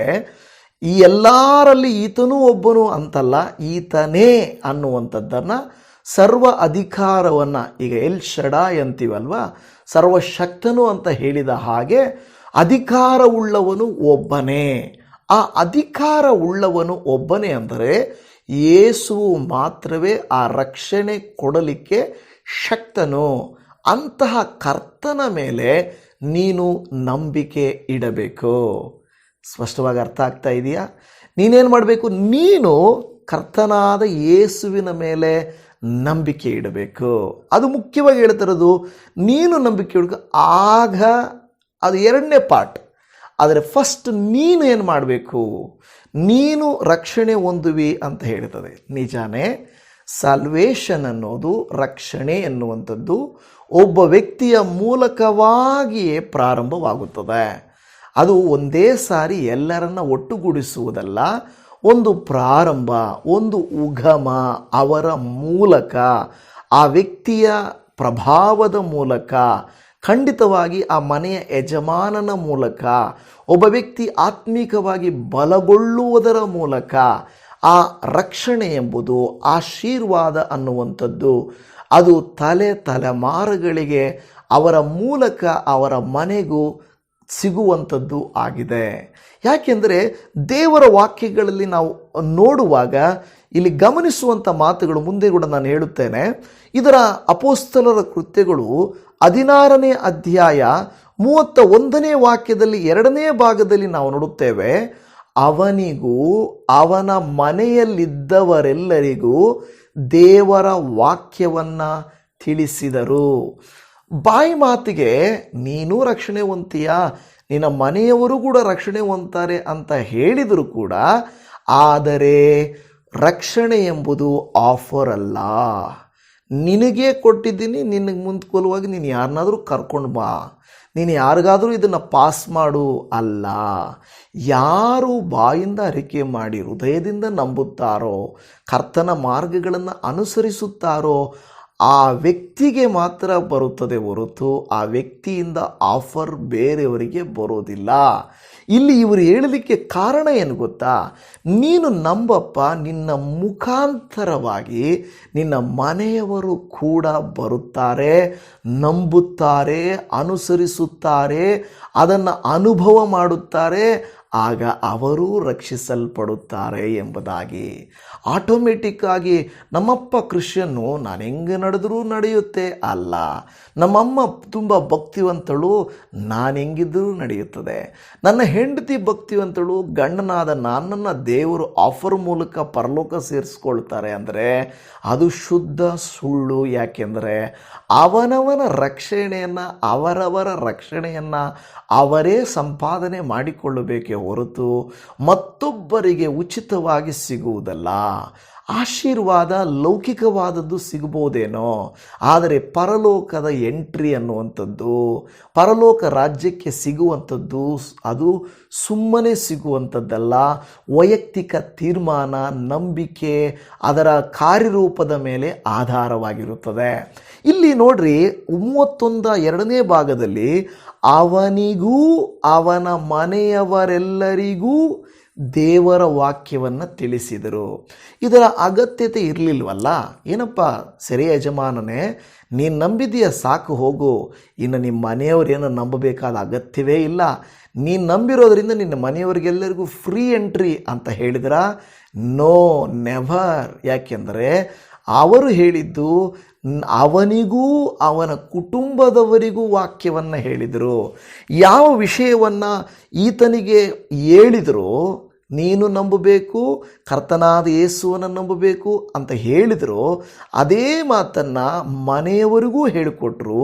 ಈ ಎಲ್ಲರಲ್ಲಿ ಈತನೂ ಒಬ್ಬನು ಅಂತಲ್ಲ, ಈತನೇ ಅನ್ನುವಂಥದ್ದನ್ನು, ಸರ್ವ ಅಧಿಕಾರವನ್ನು, ಈಗ ಎಲ್ ಶಡಾಯ್ ಅಂತೀವಲ್ವ, ಸರ್ವಶಕ್ತನು ಅಂತ ಹೇಳಿದ ಹಾಗೆ ಅಧಿಕಾರವುಳ್ಳವನು ಒಬ್ಬನೇ. ಆ ಅಧಿಕಾರ ಉಳ್ಳವನು ಒಬ್ಬನೇ ಅಂದರೆ ಯೇಸುವು ಮಾತ್ರವೇ ಆ ರಕ್ಷಣೆ ಕೊಡಲಿಕ್ಕೆ ಶಕ್ತನು. ಅಂತಹ ಕರ್ತನ ಮೇಲೆ ನೀನು ನಂಬಿಕೆ ಇಡಬೇಕು. ಸ್ಪಷ್ಟವಾಗಿ ಅರ್ಥ ಆಗ್ತಾ ಇದೆಯಾ? ನೀನೇನು ಮಾಡಬೇಕು? ನೀನು ಕರ್ತನಾದ ಯೇಸುವಿನ ಮೇಲೆ ನಂಬಿಕೆ ಇಡಬೇಕು. ಅದು ಮುಖ್ಯವಾಗಿ ಹೇಳ್ತಿರೋದು, ನೀನು ನಂಬಿಕೆ ಇಡಬೇಕು. ಆಗ ಅದು ಎರಡನೇ ಪಾರ್ಟ್. ಆದರೆ ಫಸ್ಟ್ ನೀನು ಏನು ಮಾಡಬೇಕು? ನೀನು ರಕ್ಷಣೆ ಹೊಂದುವಿ ಅಂತ ಹೇಳ್ತದೆ. ನಿಜಾನೇ, ಸಾಲ್ವೇಷನ್ ಅನ್ನೋದು, ರಕ್ಷಣೆ ಎನ್ನುವಂಥದ್ದು ಒಬ್ಬ ವ್ಯಕ್ತಿಯ ಮೂಲಕವಾಗಿಯೇ ಪ್ರಾರಂಭವಾಗುತ್ತದೆ. ಅದು ಒಂದೇ ಸಾರಿ ಎಲ್ಲರನ್ನ ಒಟ್ಟುಗೂಡಿಸುವುದಲ್ಲ. ಒಂದು ಪ್ರಾರಂಭ, ಒಂದು ಉಗಮ, ಅವರ ಮೂಲಕ, ಆ ವ್ಯಕ್ತಿಯ ಪ್ರಭಾವದ ಮೂಲಕ, ಖಂಡಿತವಾಗಿ ಆ ಮನೆಯ ಯಜಮಾನನ ಮೂಲಕ, ಒಬ್ಬ ವ್ಯಕ್ತಿ ಆತ್ಮಿಕವಾಗಿ ಬಲಗೊಳ್ಳುವುದರ ಮೂಲಕ ಆ ರಕ್ಷಣೆ ಎಂಬುದು, ಆಶೀರ್ವಾದ ಅನ್ನುವಂಥದ್ದು ಅದು ತಲೆಮಾರುಗಳಿಗೆ ಅವರ ಮೂಲಕ ಅವರ ಮನೆಗೂ ಸಿಗುವಂಥದ್ದು ಆಗಿದೆ. ಯಾಕೆಂದರೆ ದೇವರ ವಾಕ್ಯಗಳಲ್ಲಿ ನಾವು ನೋಡುವಾಗ ಇಲ್ಲಿ ಗಮನಿಸುವಂಥ ಮಾತುಗಳು ಮುಂದೆ ಕೂಡ ನಾನು ಹೇಳುತ್ತೇನೆ. ಇದರ ಅಪೊಸ್ತಲರ ಕೃತ್ಯಗಳು 16ನೇ ಅಧ್ಯಾಯ 31ನೇ ವಾಕ್ಯದಲ್ಲಿ 2ನೇ ಭಾಗದಲ್ಲಿ ನಾವು ನೋಡುತ್ತೇವೆ, ಅವನಿಗೂ ಅವನ ಮನೆಯಲ್ಲಿದ್ದವರೆಲ್ಲರಿಗೂ ದೇವರ ವಾಕ್ಯವನ್ನು ತಿಳಿಸಿದರು. ಬಾಯಿ ಮಾತಿಗೆ ನೀನು ರಕ್ಷಣೆ ಹೊಂದ್ತೀಯ, ನಿನ್ನ ಮನೆಯವರು ಕೂಡ ರಕ್ಷಣೆ ಹೊಂದ್ತಾರೆ ಅಂತ ಹೇಳಿದರೂ ಕೂಡ, ಆದರೆ ರಕ್ಷಣೆ ಎಂಬುದು ಆಫರ್ ಅಲ್ಲ. ನಿನಗೆ ಕೊಟ್ಟಿದ್ದೀನಿ, ನಿನಗೆ ಮುಂದ್ಕೊಲುವಾಗಿ ನೀನು ಯಾರನ್ನಾದರೂ ಕರ್ಕೊಂಡು ಬಾ, ನೀನು ಯಾರಿಗಾದರೂ ಇದನ್ನು ಪಾಸ್ ಮಾಡು ಅಲ್ಲ. ಯಾರು ಬಾಯಿಂದ ಅರಿಕೆ ಮಾಡಿ ಹೃದಯದಿಂದ ನಂಬುತ್ತಾರೋ, ಕರ್ತನ ಮಾರ್ಗಗಳನ್ನು ಅನುಸರಿಸುತ್ತಾರೋ ಆ ವ್ಯಕ್ತಿಗೆ ಮಾತ್ರ ಬರುತ್ತದೆ ಹೊರತು ಆ ವ್ಯಕ್ತಿಯಿಂದ ಆಫರ್ ಬೇರೆಯವರಿಗೆ ಬರೋದಿಲ್ಲ. ಇಲ್ಲಿ ಇವರು ಹೇಳಲಿಕ್ಕೆ ಕಾರಣ ಏನು ಗೊತ್ತಾ? ನೀನು ನಂಬಪ್ಪ, ನಿನ್ನ ಮುಖಾಂತರವಾಗಿ ನಿನ್ನ ಮನೆಯವರು ಕೂಡ ಬರುತ್ತಾರೆ, ನಂಬುತ್ತಾರೆ, ಅನುಸರಿಸುತ್ತಾರೆ, ಅದನ್ನು ಅನುಭವ ಮಾಡುತ್ತಾರೆ, ಆಗ ಅವರೂ ರಕ್ಷಿಸಲ್ಪಡುತ್ತಾರೆ ಎಂಬುದಾಗಿ. ಆಟೋಮೆಟಿಕ್ ಆಗಿ ನಮ್ಮಪ್ಪ ಕ್ರಿಶ್ಚಿಯನ್ನು, ನಾನು ಹೆಂಗೆ ನಡೆದರೂ ನಡೆಯುತ್ತೆ ಅಲ್ಲ. ನಮ್ಮಮ್ಮ ತುಂಬ ಭಕ್ತಿವಂತಳು, ನಾನು ಹೆಂಗಿದ್ದರೂ ನಡೆಯುತ್ತದೆ. ನನ್ನ ಹೆಂಡತಿ ಭಕ್ತಿವಂತಳು, ಗಂಡನಾದ ನನ್ನನ್ನು ದೇವರು ಆಫರ್ ಮೂಲಕ ಪರಲೋಕ ಸೇರಿಸ್ಕೊಳ್ತಾರೆ ಅಂದರೆ ಅದು ಶುದ್ಧ ಸುಳ್ಳು. ಯಾಕೆಂದರೆ ಅವರವರ ರಕ್ಷಣೆಯನ್ನು ಅವರೇ ಸಂಪಾದನೆ ಮಾಡಿಕೊಳ್ಳಬೇಕೇ ಹೊರತು ಮತ್ತೊಬ್ಬರಿಗೆ ಉಚಿತವಾಗಿ ಸಿಗುವುದಲ್ಲ. ಆಶೀರ್ವಾದ ಲೌಕಿಕವಾದದ್ದು ಸಿಗಬಹುದೇನೋ, ಆದರೆ ಪರಲೋಕದ ಎಂಟ್ರಿ ಅನ್ನುವಂಥದ್ದು, ಪರಲೋಕ ರಾಜ್ಯಕ್ಕೆ ಸಿಗುವಂಥದ್ದು ಅದು ಸುಮ್ಮನೆ ಸಿಗುವಂಥದ್ದಲ್ಲ. ವೈಯಕ್ತಿಕ ತೀರ್ಮಾನ, ನಂಬಿಕೆ, ಅದರ ಕಾರ್ಯರೂಪದ ಮೇಲೆ ಆಧಾರವಾಗಿರುತ್ತದೆ. ಇಲ್ಲಿ ನೋಡ್ರಿ, 32ನೇ ಭಾಗದಲ್ಲಿ ಅವನಿಗೂ ಅವನ ಮನೆಯವರೆಲ್ಲರಿಗೂ ದೇವರ ವಾಕ್ಯವನ್ನು ತಿಳಿಸಿದರು. ಇದರ ಅಗತ್ಯತೆ ಇರಲಿಲ್ವಲ್ಲ. ಏನಪ್ಪ ಸರಿ ಯಜಮಾನನೇ, ನೀನು ನಂಬಿದೀಯ, ಸಾಕು ಹೋಗು, ಇನ್ನು ನಿಮ್ಮ ಮನೆಯವರೇನು ನಂಬಬೇಕಾದ ಅಗತ್ಯವೇ ಇಲ್ಲ, ನೀನು ನಂಬಿರೋದ್ರಿಂದ ನಿನ್ನ ಮನೆಯವರಿಗೆಲ್ಲರಿಗೂ ಫ್ರೀ ಎಂಟ್ರಿ ಅಂತ ಹೇಳಿದ್ರ? No, never. ಯಾಕೆಂದರೆ ಅವರು ಹೇಳಿದ್ದು ಅವನಿಗೂ ಅವನ ಕುಟುಂಬದವರಿಗೂ ವಾಕ್ಯವನ್ನು ಹೇಳಿದರು. ಯಾವ ವಿಷಯವನ್ನು ಈತನಿಗೆ ಹೇಳಿದರೋ, ನೀನು ನಂಬಬೇಕು, ಕರ್ತನಾದ ಯೇಸುವನ್ನು ನಂಬಬೇಕು ಅಂತ ಹೇಳಿದರು, ಅದೇ ಮಾತನ್ನು ಮನೆಯವರಿಗೂ ಹೇಳಿಕೊಟ್ರು.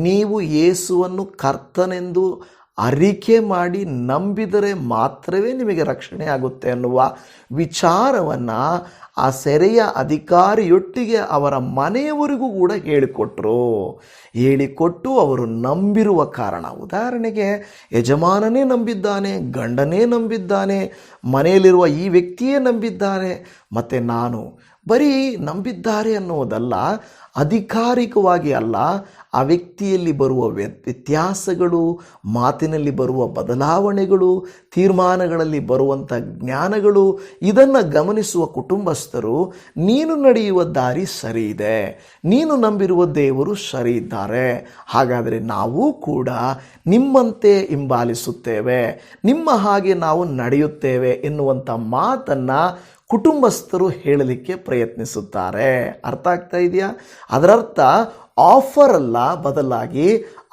ನೀವು ಯೇಸುವನ್ನು ಕರ್ತನೆಂದು ಅರಿಕೆ ಮಾಡಿ ನಂಬಿದರೆ ಮಾತ್ರವೇ ನಿಮಗೆ ರಕ್ಷಣೆ ಆಗುತ್ತೆ ಅನ್ನುವ ವಿಚಾರವನ್ನು ಆ ಸೆರೆಯ ಅಧಿಕಾರಿಯೊಟ್ಟಿಗೆ ಅವರ ಮನೆಯವರಿಗೂ ಕೂಡ ಹೇಳಿಕೊಟ್ಟು ಅವರು ನಂಬಿರುವ ಕಾರಣ. ಉದಾಹರಣೆಗೆ, ಯಜಮಾನನೇ ನಂಬಿದ್ದಾನೆ, ಗಂಡನೇ ನಂಬಿದ್ದಾನೆ, ಮನೆಯಲ್ಲಿರುವ ಈ ವ್ಯಕ್ತಿಯೇ ನಂಬಿದ್ದಾನೆ, ಮತ್ತು ನಾನು ಬರೀ ನಂಬಿದ್ದಾರೆ ಅನ್ನೋದಲ್ಲ, ಅಧಿಕಾರಿಕವಾಗಿ ಅಲ್ಲ, ಆ ವ್ಯಕ್ತಿಯಲ್ಲಿ ಬರುವ ವ್ಯತ್ಯಾಸಗಳು, ಮಾತಿನಲ್ಲಿ ಬರುವ ಬದಲಾವಣೆಗಳು, ತೀರ್ಮಾನಗಳಲ್ಲಿ ಬರುವಂಥ ಜ್ಞಾನಗಳು, ಇದನ್ನು ಗಮನಿಸುವ ಕುಟುಂಬಸ್ಥರು ನೀನು ನಡೆಯುವ ದಾರಿ ಸರಿ ಇದೆ, ನೀನು ನಂಬಿರುವ ದೇವರು ಸರಿ ಇದ್ದಾರೆ, ಹಾಗಾದರೆ ನಾವು ಕೂಡ ನಿಮ್ಮಂತೆ ಹಿಂಬಾಲಿಸುತ್ತೇವೆ, ನಿಮ್ಮ ಹಾಗೆ ನಾವು ನಡೆಯುತ್ತೇವೆ ಎನ್ನುವಂಥ ಮಾತನ್ನು ಕುಟುಂಬಸ್ಥರು ಹೇಳಲಿಕ್ಕೆ ಪ್ರಯತ್ನಿಸುತ್ತಾರೆ. ಅರ್ಥ ಆಗ್ತಾ ಇದೆಯಾ? ಅದರರ್ಥ ಆಫರ್ ಅಲ್ಲ, ಬದಲಾಗಿ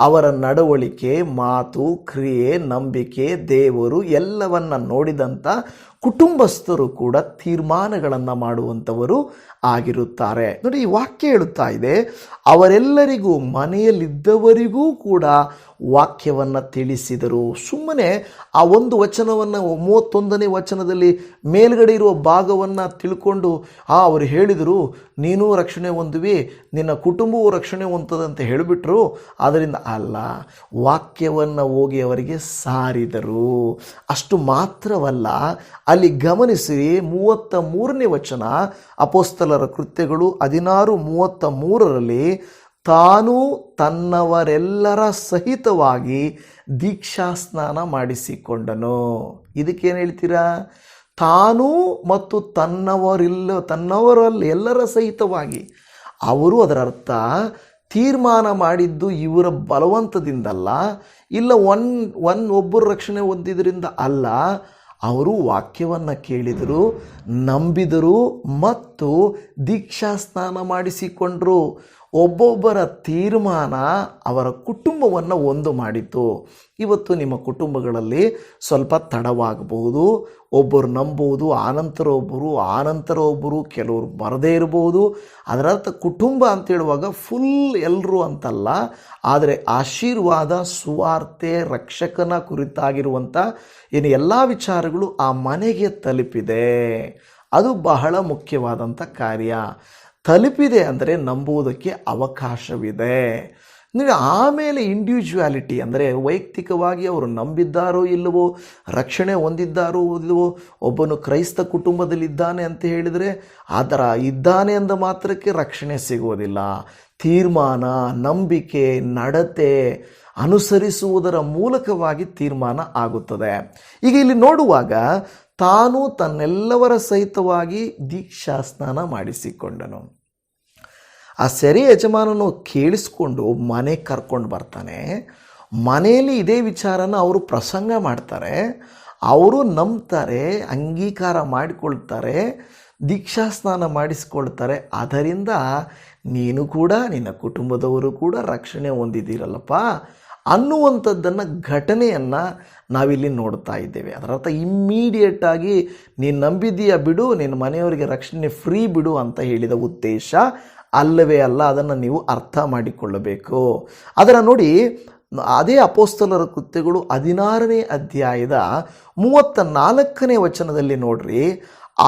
ಅವರ ನಡವಳಿಕೆ, ಮಾತು, ಕ್ರಿಯೆ, ನಂಬಿಕೆ, ದೇವರು ಎಲ್ಲವನ್ನ ನೋಡಿದಂಥ ಕುಟುಂಬಸ್ಥರು ಕೂಡ ತೀರ್ಮಾನಗಳನ್ನು ಮಾಡುವಂಥವರು ಆಗಿರುತ್ತಾರೆ. ನೋಡಿ, ಈ ವಾಕ್ಯ ಹೇಳುತ್ತಾ ಇದೆ, ಅವರೆಲ್ಲರಿಗೂ, ಮನೆಯಲ್ಲಿದ್ದವರಿಗೂ ಕೂಡ ವಾಕ್ಯವನ್ನು ತಿಳಿಸಿದರು. ಸುಮ್ಮನೆ ಆ ಒಂದು ವಚನವನ್ನು, 31ನೇ ವಚನದಲ್ಲಿ ಮೇಲ್ಗಡೆ ಇರುವ ಭಾಗವನ್ನು ತಿಳ್ಕೊಂಡು ಅವರು ಹೇಳಿದರು ನೀನು ರಕ್ಷಣೆ ಹೊಂದುವಿ, ನಿನ್ನ ಕುಟುಂಬವು ರಕ್ಷಣೆ ಹೊಂದದಂತ ಹೇಳಿಬಿಟ್ರು, ಅದರಿಂದ ಅಲ್ಲ, ವಾಕ್ಯವನ್ನು ಹೋಗಿ ಅವರಿಗೆ ಸಾರಿದರು. ಅಷ್ಟು ಮಾತ್ರವಲ್ಲ, ಅಲ್ಲಿ ಗಮನಿಸಿ 33ನೇ ವಚನ, ಅಪೊಸ್ತಲರ ಕೃತ್ಯಗಳು 16:33ರಲ್ಲಿ, ತಾನು ತನ್ನವರೆಲ್ಲರ ಸಹಿತವಾಗಿ ದೀಕ್ಷಾಸ್ನಾನ ಮಾಡಿಸಿಕೊಂಡನು. ಇದಕ್ಕೇನು ಹೇಳ್ತೀರಾ? ತಾನು ಮತ್ತು ತನ್ನವರಲ್ಲಿ ಎಲ್ಲರ ಸಹಿತವಾಗಿ. ಅವರು, ಅದರ ಅರ್ಥ ತೀರ್ಮಾನ ಮಾಡಿದ್ದು ಇವರ ಬಲವಂತದಿಂದಲ್ಲ, ಇಲ್ಲ ಒಬ್ಬರು ರಕ್ಷಣೆ ಹೊಂದಿದ್ರಿಂದ ಅಲ್ಲ, ಅವರು ವಾಕ್ಯವನ್ನು ಕೇಳಿದರು, ನಂಬಿದರು ಮತ್ತು ದೀಕ್ಷಾಸ್ನಾನ ಮಾಡಿಸಿಕೊಂಡರು. ಒಬ್ಬೊಬ್ಬರ ತೀರ್ಮಾನ ಅವರ ಕುಟುಂಬವನ್ನು ಒಂದು ಮಾಡಿತು. ಇವತ್ತು ನಿಮ್ಮ ಕುಟುಂಬಗಳಲ್ಲಿ ಸ್ವಲ್ಪ ತಡವಾಗಬಹುದು, ಒಬ್ಬರು ನಂಬುವುದು, ಆನಂತರ ಒಬ್ಬರು, ಕೆಲವರು ಬರದೇ ಇರಬಹುದು. ಅದರರ್ಥ ಕುಟುಂಬ ಅಂತ ಹೇಳುವಾಗ ಫುಲ್ ಎಲ್ಲರೂ ಅಂತಲ್ಲ, ಆದರೆ ಆಶೀರ್ವಾದ, ಸುವಾರ್ತೆ, ರಕ್ಷಕನ ಕುರಿತಾಗಿರುವಂಥ ಎಲ್ಲ ವಿಚಾರಗಳು ಆ ಮನೆಗೆ ತಲುಪಿದೆ. ಅದು ಬಹಳ ಮುಖ್ಯವಾದಂಥ ಕಾರ್ಯ. ತಲುಪಿದೆ ಅಂದರೆ ನಂಬುವುದಕ್ಕೆ ಅವಕಾಶವಿದೆ. ನೀವು ಆಮೇಲೆ ಇಂಡಿವಿಜುವಾಲಿಟಿ ಅಂದರೆ ವೈಯಕ್ತಿಕವಾಗಿ ಅವರು ನಂಬಿದ್ದಾರೋ ಇಲ್ಲವೋ, ರಕ್ಷಣೆ ಹೊಂದಿದ್ದಾರೋ ಇಲ್ಲವೋ, ಒಬ್ಬನು ಕ್ರೈಸ್ತ ಕುಟುಂಬದಲ್ಲಿದ್ದಾನೆ ಅಂತ ಹೇಳಿದರೆ ಆ ಥರ ಇದ್ದಾನೆ ಅಂದ ಮಾತ್ರಕ್ಕೆ ರಕ್ಷಣೆ ಸಿಗೋದಿಲ್ಲ. ತೀರ್ಮಾನ, ನಂಬಿಕೆ, ನಡತೆ ಅನುಸರಿಸುವುದರ ಮೂಲಕವಾಗಿ ತೀರ್ಮಾನ ಆಗುತ್ತದೆ. ಈಗ ಇಲ್ಲಿ ನೋಡುವಾಗ ತಾನು ತನ್ನೆಲ್ಲವರ ಸಹಿತವಾಗಿ ದೀಕ್ಷಾಸ್ನಾನ ಮಾಡಿಸಿಕೊಂಡನು. ಆ ಸೆರೆ ಯಜಮಾನನು ಕೇಳಿಸ್ಕೊಂಡು ಮನೆಗೆ ಕರ್ಕೊಂಡು ಬರ್ತಾನೆ. ಮನೆಯಲ್ಲಿ ಇದೇ ವಿಚಾರನ ಅವರು ಪ್ರಸಂಗ ಮಾಡ್ತಾರೆ. ಅವರು ನಂಬ್ತಾರೆ, ಅಂಗೀಕಾರ ಮಾಡಿಕೊಳ್ತಾರೆ, ದೀಕ್ಷಾಸ್ನಾನ ಮಾಡಿಸ್ಕೊಳ್ತಾರೆ. ಅದರಿಂದ ನೀನು ಕೂಡ ನಿನ್ನ ಕುಟುಂಬದವರು ಕೂಡ ರಕ್ಷಣೆ ಹೊಂದಿದ್ದೀರಲ್ಲಪ್ಪ ಅನ್ನುವಂಥದ್ದನ್ನು ಘಟನೆಯನ್ನು ನಾವಿಲ್ಲಿ ನೋಡ್ತಾ ಇದ್ದೇವೆ. ಅದರ ಅರ್ಥ ಇಮ್ಮಿಡಿಯೇಟಾಗಿ ನೀನು ನಂಬಿದೀಯ ಬಿಡು, ನಿನ್ನ ಮನೆಯವರಿಗೆ ರಕ್ಷಣೆ ಫ್ರೀ ಬಿಡು ಅಂತ ಹೇಳಿದ ಉದ್ದೇಶ ಅಲ್ಲವೇ ಅಲ್ಲ. ಅದನ್ನು ನೀವು ಅರ್ಥ ಮಾಡಿಕೊಳ್ಳಬೇಕು. ಅದರ ನೋಡಿ, ಅದೇ ಅಪೊಸ್ತಲರ ಕೃತ್ಯಗಳು 16ನೇ ಅಧ್ಯಾಯದ 34ನೇ ವಚನದಲ್ಲಿ ನೋಡ್ರಿ,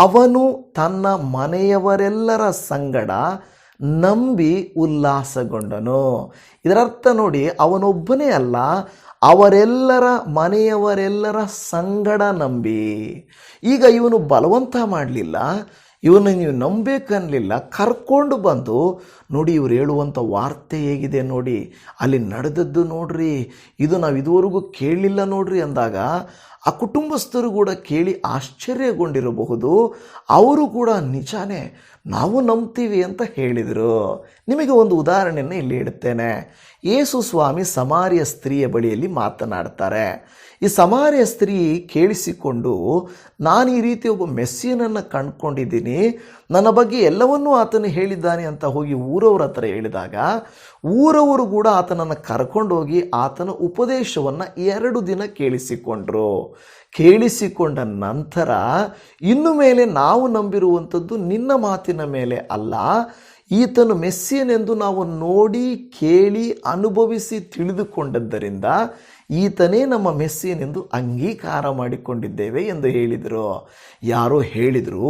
ಅವನು ತನ್ನ ಮನೆಯವರೆಲ್ಲರ ಸಂಗಡ ನಂಬಿ ಉಲ್ಲಾಸಗೊಂಡನು. ಇದರರ್ಥ ನೋಡಿ, ಅವನೊಬ್ಬನೇ ಅಲ್ಲ, ಅವರೆಲ್ಲರ ಮನೆಯವರೆಲ್ಲರ ಸಂಗಡ ನಂಬಿ. ಈಗ ಇವನು ಬಲವಂತ ಮಾಡಲಿಲ್ಲ, ಇವನು ನೀವು ನಂಬೇಕನ್ನಲಿಲ್ಲ, ಕರ್ಕೊಂಡು ಬಂದು ನೋಡಿ ಇವ್ರು ಹೇಳುವಂಥ ವಾರ್ತೆ ಹೇಗಿದೆ ನೋಡಿ, ಅಲ್ಲಿ ನಡೆದದ್ದು ನೋಡ್ರಿ, ಇದು ನಾವು ಇದುವರೆಗೂ ಕೇಳಲಿಲ್ಲ ನೋಡ್ರಿ ಅಂದಾಗ ಆ ಕುಟುಂಬಸ್ಥರು ಕೂಡ ಕೇಳಿ ಆಶ್ಚರ್ಯಗೊಂಡಿರಬಹುದು. ಅವರು ಕೂಡ ನಿಜಾನೇ ನಾವು ನಂಬ್ತೀವಿ ಅಂತ ಹೇಳಿದರು. ನಿಮಗೆ ಒಂದು ಉದಾಹರಣೆಯನ್ನು ಇಲ್ಲಿ ಇಡುತ್ತೇನೆ. ಯೇಸು ಸ್ವಾಮಿ ಸಮಾರ್ಯ ಸ್ತ್ರೀಯ ಬಳಿಯಲ್ಲಿ ಮಾತನಾಡ್ತಾರೆ. ಈ ಸಮಾರ್ಯ ಸ್ತ್ರೀ ಕೇಳಿಸಿಕೊಂಡು, ನಾನು ಈ ರೀತಿ ಒಬ್ಬ ಮೆಸ್ಸಿಯನನ್ನು ಕಂಡುಕೊಂಡಿದ್ದೀನಿ, ನನ್ನ ಬಗ್ಗೆ ಎಲ್ಲವನ್ನೂ ಆತನು ಹೇಳಿದ್ದಾನೆ ಅಂತ ಹೋಗಿ ಊರವ್ರ ಹತ್ರ ಹೇಳಿದಾಗ ಊರವರು ಕೂಡ ಆತನನ್ನು ಕರ್ಕೊಂಡೋಗಿ ಆತನ ಉಪದೇಶವನ್ನು 2 ದಿನ ಕೇಳಿಸಿಕೊಂಡ್ರು. ಕೇಳಿಸಿಕೊಂಡ ನಂತರ ಇನ್ನು ಮೇಲೆ ನಾವು ನಂಬಿರುವಂಥದ್ದು ನಿನ್ನ ಮಾತಿನ ಮೇಲೆ ಅಲ್ಲ, ಈತನು ಮೆಸ್ಸಿಯನೆಂದು ನಾವು ನೋಡಿ ಕೇಳಿ ಅನುಭವಿಸಿ ತಿಳಿದುಕೊಂಡದ್ದರಿಂದ ಈತನೇ ನಮ್ಮ ಮೆಸ್ಸಿಯನೆಂದು ಅಂಗೀಕಾರ ಮಾಡಿಕೊಂಡಿದ್ದೇವೆ ಎಂದು ಹೇಳಿದರು. ಯಾರೋ ಹೇಳಿದರು,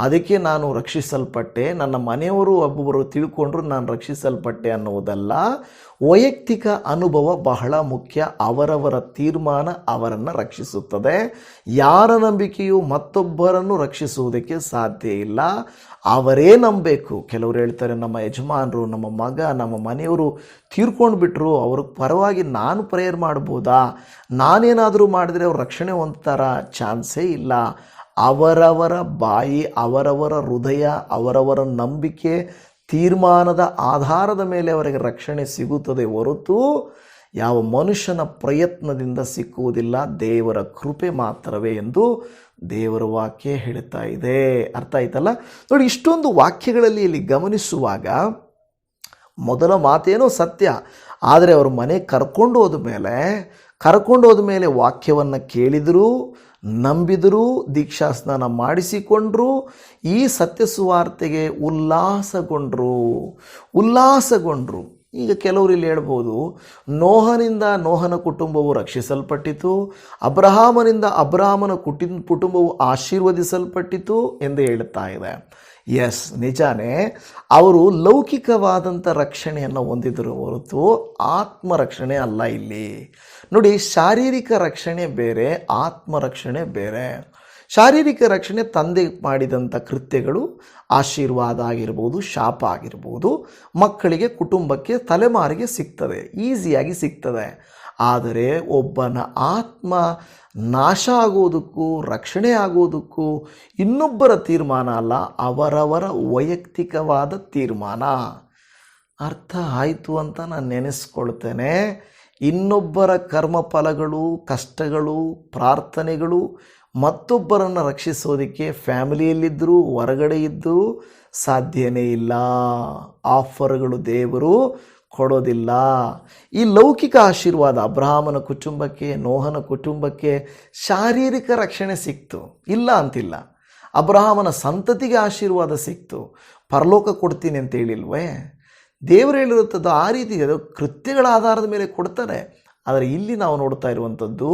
ಅದಕ್ಕೆ ನಾನು ರಕ್ಷಿಸಲ್ಪಟ್ಟೆ, ನನ್ನ ಮನೆಯವರು ಒಬ್ಬೊಬ್ಬರು ತಿಳ್ಕೊಂಡ್ರು ನಾನು ರಕ್ಷಿಸಲ್ಪಟ್ಟೆ ಅನ್ನುವುದಲ್ಲ. ವೈಯಕ್ತಿಕ ಅನುಭವ ಬಹಳ ಮುಖ್ಯ. ಅವರವರ ತೀರ್ಮಾನ ಅವರನ್ನು ರಕ್ಷಿಸುತ್ತದೆ. ಯಾರ ನಂಬಿಕೆಯು ಮತ್ತೊಬ್ಬರನ್ನು ರಕ್ಷಿಸುವುದಕ್ಕೆ ಸಾಧ್ಯ ಇಲ್ಲ. ಅವರೇ ನಂಬಬೇಕು. ಕೆಲವರು ಹೇಳ್ತಾರೆ, ನಮ್ಮ ಯಜಮಾನರು, ನಮ್ಮ ಮಗ, ನಮ್ಮ ಮನೆಯವರು ತೀರ್ಕೊಂಡು ಬಿಟ್ಟರು, ಅವ್ರ ಪರವಾಗಿ ನಾನು ಪ್ರೇಯರ್ ಮಾಡ್ಬೋದಾ, ನಾನೇನಾದರೂ ಮಾಡಿದ್ರೆ ಅವ್ರು ರಕ್ಷಣೆ ಹೊಂದ್ತಾರ? ಚಾನ್ಸೇ ಇಲ್ಲ. ಅವರವರ ಬಾಯಿ, ಅವರವರ ಹೃದಯ, ಅವರವರ ನಂಬಿಕೆ, ತೀರ್ಮಾನದ ಆಧಾರದ ಮೇಲೆ ಅವರಿಗೆ ರಕ್ಷಣೆ ಸಿಗುತ್ತದೆ ಹೊರತು ಯಾವ ಮನುಷ್ಯನ ಪ್ರಯತ್ನದಿಂದ ಸಿಕ್ಕುವುದಿಲ್ಲ, ದೇವರ ಕೃಪೆ ಮಾತ್ರವೇ ಎಂದು ದೇವರ ವಾಕ್ಯ ಹೇಳ್ತಾ ಇದೆ. ಅರ್ಥ ಆಯ್ತಲ್ಲ? ನೋಡಿ, ಇಷ್ಟೊಂದು ವಾಕ್ಯಗಳಲ್ಲಿ ಇಲ್ಲಿ ಗಮನಿಸುವಾಗ ಮೊದಲ ಮಾತೇನೋ ಸತ್ಯ, ಆದರೆ ಅವರು ಮನೆ ಕರ್ಕೊಂಡು ಹೋದ ಮೇಲೆ ವಾಕ್ಯವನ್ನು ಕೇಳಿದರು, ನಂಬಿದರು, ದೀಕ್ಷಾಸ್ನಾನ ಮಾಡಿಸಿಕೊಂಡ್ರು, ಈ ಸತ್ಯ ಸುವಾರ್ತೆಗೆ ಉಲ್ಲಾಸಗೊಂಡ್ರು. ಈಗ ಕೆಲವರು ಇಲ್ಲಿ ಹೇಳ್ಬೋದು, ನೋಹನಿಂದ ನೋಹನ ಕುಟುಂಬವು ರಕ್ಷಿಸಲ್ಪಟ್ಟಿತು, ಅಬ್ರಹಾಮನಿಂದ ಅಬ್ರಹಾಮನ ಕುಟುಂಬವು ಆಶೀರ್ವದಿಸಲ್ಪಟ್ಟಿತು ಎಂದು ಹೇಳುತ್ತಾ ಇದೆ. ಎಸ್, ನಿಜಾನೇ. ಅವರು ಲೌಕಿಕವಾದಂಥ ರಕ್ಷಣೆಯನ್ನು ಹೊಂದಿದರು ಹೊರತು ಆತ್ಮರಕ್ಷಣೆ ಅಲ್ಲ. ಇಲ್ಲಿ ನೋಡಿ, ಶಾರೀರಿಕ ರಕ್ಷಣೆ ಬೇರೆ, ಆತ್ಮರಕ್ಷಣೆ ಬೇರೆ. ಶಾರೀರಿಕ ರಕ್ಷಣೆ ತಂದೆ ಮಾಡಿದಂಥ ಕೃತ್ಯಗಳು ಆಶೀರ್ವಾದ ಆಗಿರ್ಬೋದು, ಶಾಪ ಆಗಿರ್ಬೋದು, ಮಕ್ಕಳಿಗೆ, ಕುಟುಂಬಕ್ಕೆ, ತಲೆಮಾರಿಗೆ ಸಿಗ್ತದೆ, ಈಸಿಯಾಗಿ ಸಿಗ್ತದೆ. ಆದರೆ ಒಬ್ಬನ ಆತ್ಮ ನಾಶ ಆಗೋದಕ್ಕೂ ರಕ್ಷಣೆ ಆಗೋದಕ್ಕೂ ಇನ್ನೊಬ್ಬರ ತೀರ್ಮಾನ ಅಲ್ಲ, ಅವರವರ ವೈಯಕ್ತಿಕವಾದ ತೀರ್ಮಾನ. ಅರ್ಥ ಆಯಿತು ಅಂತ ನಾನು ನೆನೆಸ್ಕೊಳ್ತೇನೆ. ಇನ್ನೊಬ್ಬರ ಕರ್ಮಫಲಗಳು, ಕಷ್ಟಗಳು, ಪ್ರಾರ್ಥನೆಗಳು ಮತ್ತೊಬ್ಬರನ್ನು ರಕ್ಷಿಸೋದಕ್ಕೆ ಫ್ಯಾಮಿಲಿಯಲ್ಲಿದ್ದರೂ ಹೊರಗಡೆ ಇದ್ದು ಸಾಧ್ಯನೇ ಇಲ್ಲ. ಆಫರ್ಗಳು ದೇವರು ಕೊಡೋದಿಲ್ಲ. ಈ ಲೌಕಿಕ ಆಶೀರ್ವಾದ ಅಬ್ರಹಾಮನ ಕುಟುಂಬಕ್ಕೆ, ನೋಹನ ಕುಟುಂಬಕ್ಕೆ ಶಾರೀರಿಕ ರಕ್ಷಣೆ ಸಿಕ್ತು, ಇಲ್ಲ ಅಂತಿಲ್ಲ. ಅಬ್ರಹಾಮನ ಸಂತತಿಗೆ ಆಶೀರ್ವಾದ ಸಿಕ್ತು, ಪರಲೋಕ ಕೊಡ್ತೀನಿ ಅಂತ ಹೇಳಿಲ್ವೇ? ದೇವರು ಹೇಳಿರುತ್ತದೆ ಆ ರೀತಿ, ಅದು ಕೃತ್ಯಗಳ ಆಧಾರದ ಮೇಲೆ ಕೊಡ್ತಾರೆ. ಆದರೆ ಇಲ್ಲಿ ನಾವು ನೋಡ್ತಾ ಇರುವಂಥದ್ದು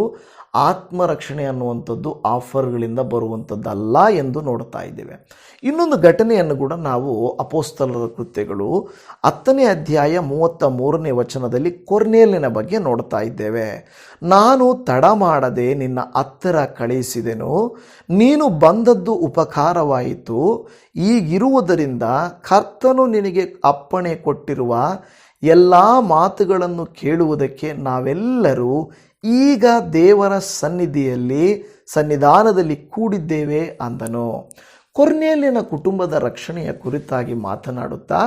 ಆತ್ಮರಕ್ಷಣೆ ಅನ್ನುವಂಥದ್ದು ಆಫರ್ಗಳಿಂದ ಬರುವಂಥದ್ದಲ್ಲ ಎಂದು ನೋಡ್ತಾ ಇದ್ದೇವೆ. ಇನ್ನೊಂದು ಘಟನೆಯನ್ನು ಕೂಡ ನಾವು ಅಪೊಸ್ತಲರ ಕೃತ್ಯಗಳು 10ನೇ ಅಧ್ಯಾಯ 33ನೇ ವಚನದಲ್ಲಿ ಕೊರ್ನೇಲಿಯನ ಬಗ್ಗೆ ನೋಡ್ತಾ ಇದ್ದೇವೆ. ನಾನು ತಡ ಮಾಡದೆ ನಿನ್ನ ಹತ್ತಿರ ಕಳುಹಿಸಿದೆನು, ನೀನು ಬಂದದ್ದು ಉಪಕಾರವಾಯಿತು. ಈಗಿರುವುದರಿಂದ ಕರ್ತನು ನಿನಗೆ ಅಪ್ಪಣೆ ಕೊಟ್ಟಿರುವ ಎಲ್ಲ ಮಾತುಗಳನ್ನು ಕೇಳುವುದಕ್ಕೆ ನಾವೆಲ್ಲರೂ ಈಗ ದೇವರ ಸನ್ನಿಧಾನದಲ್ಲಿ ಕೂಡಿದ್ದೇವೆ ಅಂದನು. ಕೊರ್ನೇಲಿಯನ ಕುಟುಂಬದ ರಕ್ಷಣೆಯ ಕುರಿತಾಗಿ ಮಾತನಾಡುತ್ತಾ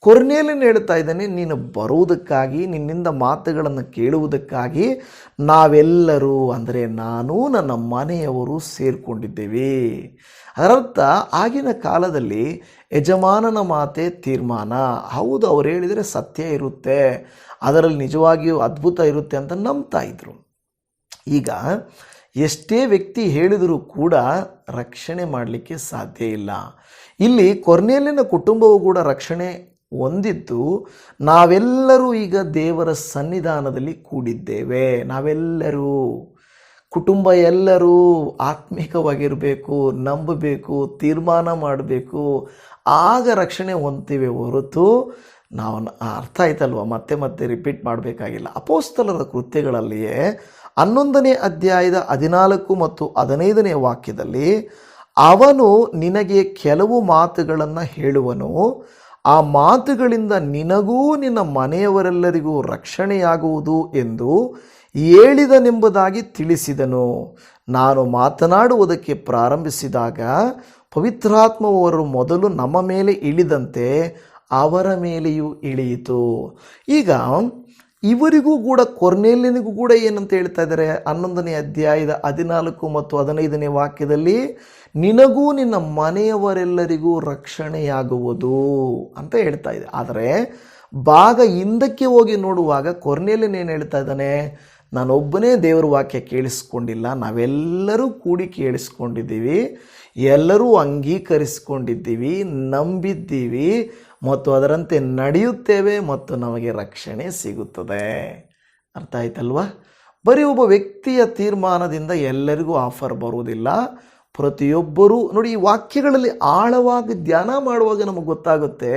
ಕೊರ್ನೇಲಿಯನು ಹೇಳ್ತಾ ಇದ್ದಾನೆ, ನೀನು ಬರುವುದಕ್ಕಾಗಿ, ನಿನ್ನಿಂದ ಮಾತುಗಳನ್ನು ಕೇಳುವುದಕ್ಕಾಗಿ ನಾವೆಲ್ಲರೂ ಅಂದರೆ ನಾನು ನನ್ನ ಮನೆಯವರು ಸೇರಿಕೊಂಡಿದ್ದೇವೆ. ಅದರರ್ಥ ಆಗಿನ ಕಾಲದಲ್ಲಿ ಯಜಮಾನನ ಮಾತೆ ತೀರ್ಮಾನ. ಹೌದು, ಅವ್ರು ಹೇಳಿದರೆ ಸತ್ಯ ಇರುತ್ತೆ, ಅದರಲ್ಲಿ ನಿಜವಾಗಿಯೂ ಅದ್ಭುತ ಇರುತ್ತೆ ಅಂತ ನಂಬ್ತಾ ಇದ್ರು. ಈಗ ಎಷ್ಟೇ ವ್ಯಕ್ತಿ ಹೇಳಿದರೂ ಕೂಡ ರಕ್ಷಣೆ ಮಾಡಲಿಕ್ಕೆ ಸಾಧ್ಯ ಇಲ್ಲ. ಇಲ್ಲಿ ಕೊರ್ನೇಲಿಯನ ಕುಟುಂಬವು ಕೂಡ ರಕ್ಷಣೆ ಹೊಂದಿದ್ದು ನಾವೆಲ್ಲರೂ ಈಗ ದೇವರ ಸನ್ನಿಧಾನದಲ್ಲಿ ಕೂಡಿದ್ದೇವೆ. ನಾವೆಲ್ಲರೂ ಕುಟುಂಬ ಎಲ್ಲರೂ ಆತ್ಮಿಕವಾಗಿರಬೇಕು, ನಂಬಬೇಕು, ತೀರ್ಮಾನ ಮಾಡಬೇಕು, ಆಗ ರಕ್ಷಣೆ ಹೊಂದ್ತೀವಿ ಹೊರತು ನಾವು ಅರ್ಥ ಆಯ್ತಲ್ವ, ಮತ್ತೆ ಮತ್ತೆ ರಿಪೀಟ್ ಮಾಡಬೇಕಾಗಿಲ್ಲ. ಅಪೊಸ್ತಲರ ಕೃತ್ಯಗಳಲ್ಲಿಯೇ 11ನೇ ಅಧ್ಯಾಯದ 14 ಮತ್ತು 15ನೇ ವಾಕ್ಯದಲ್ಲಿ ಅವನು ನಿನಗೆ ಕೆಲವು ಮಾತುಗಳನ್ನು ಹೇಳುವನು, ಆ ಮಾತುಗಳಿಂದ ನಿನಗೂ ನಿನ್ನ ಮನೆಯವರೆಲ್ಲರಿಗೂ ರಕ್ಷಣೆಯಾಗುವುದು ಎಂದು ಹೇಳಿದನೆಂಬುದಾಗಿ ತಿಳಿಸಿದನು. ನಾನು ಮಾತನಾಡುವುದಕ್ಕೆ ಪ್ರಾರಂಭಿಸಿದಾಗ ಪವಿತ್ರಾತ್ಮವರು ಮೊದಲು ನಮ್ಮ ಮೇಲೆ ಇಳಿದಂತೆ ಅವರ ಮೇಲೆಯೂ ಇಳಿಯಿತು. ಈಗ ಇವರಿಗೂ ಕೂಡ ಕೊರ್ನೇಲಿಯನಿಗೂ ಕೂಡ ಏನಂತ ಹೇಳ್ತಾ ಇದ್ದಾರೆ 11ನೇ ಅಧ್ಯಾಯದ 14 ಮತ್ತು 15ನೇ ವಾಕ್ಯದಲ್ಲಿ ನಿನಗೂ ನಿನ್ನ ಮನೆಯವರೆಲ್ಲರಿಗೂ ರಕ್ಷಣೆಯಾಗುವುದು ಅಂತ ಹೇಳ್ತಾ ಇದೆ. ಆದರೆ ಭಾಗ ಹಿಂದಕ್ಕೆ ಹೋಗಿ ನೋಡುವಾಗ ಕೊರ್ನೇಲಿಯನ್ ಏನು ಹೇಳ್ತಾ ಇದ್ದಾನೆ, ನಾನೊಬ್ಬನೇ ದೇವರ ವಾಕ್ಯ ಕೇಳಿಸ್ಕೊಂಡಿಲ್ಲ, ನಾವೆಲ್ಲರೂ ಕೂಡಿ ಕೇಳಿಸ್ಕೊಂಡಿದ್ದೀವಿ, ಎಲ್ಲರೂ ಅಂಗೀಕರಿಸ್ಕೊಂಡಿದ್ದೀವಿ, ನಂಬಿದ್ದೀವಿ ಮತ್ತು ಅದರಂತೆ ನಡೆಯುತ್ತೇವೆ ಮತ್ತು ನಮಗೆ ರಕ್ಷಣೆ ಸಿಗುತ್ತದೆ. ಅರ್ಥ ಆಯ್ತಲ್ವಾ? ಬರೀ ಒಬ್ಬ ವ್ಯಕ್ತಿಯ ತೀರ್ಮಾನದಿಂದ ಎಲ್ಲರಿಗೂ ಆಫರ್ ಬರುವುದಿಲ್ಲ. ಪ್ರತಿಯೊಬ್ಬರೂ ನೋಡಿ, ಈ ವಾಕ್ಯಗಳಲ್ಲಿ ಆಳವಾಗಿ ಧ್ಯಾನ ಮಾಡುವಾಗ ನಮಗೆ ಗೊತ್ತಾಗುತ್ತೆ,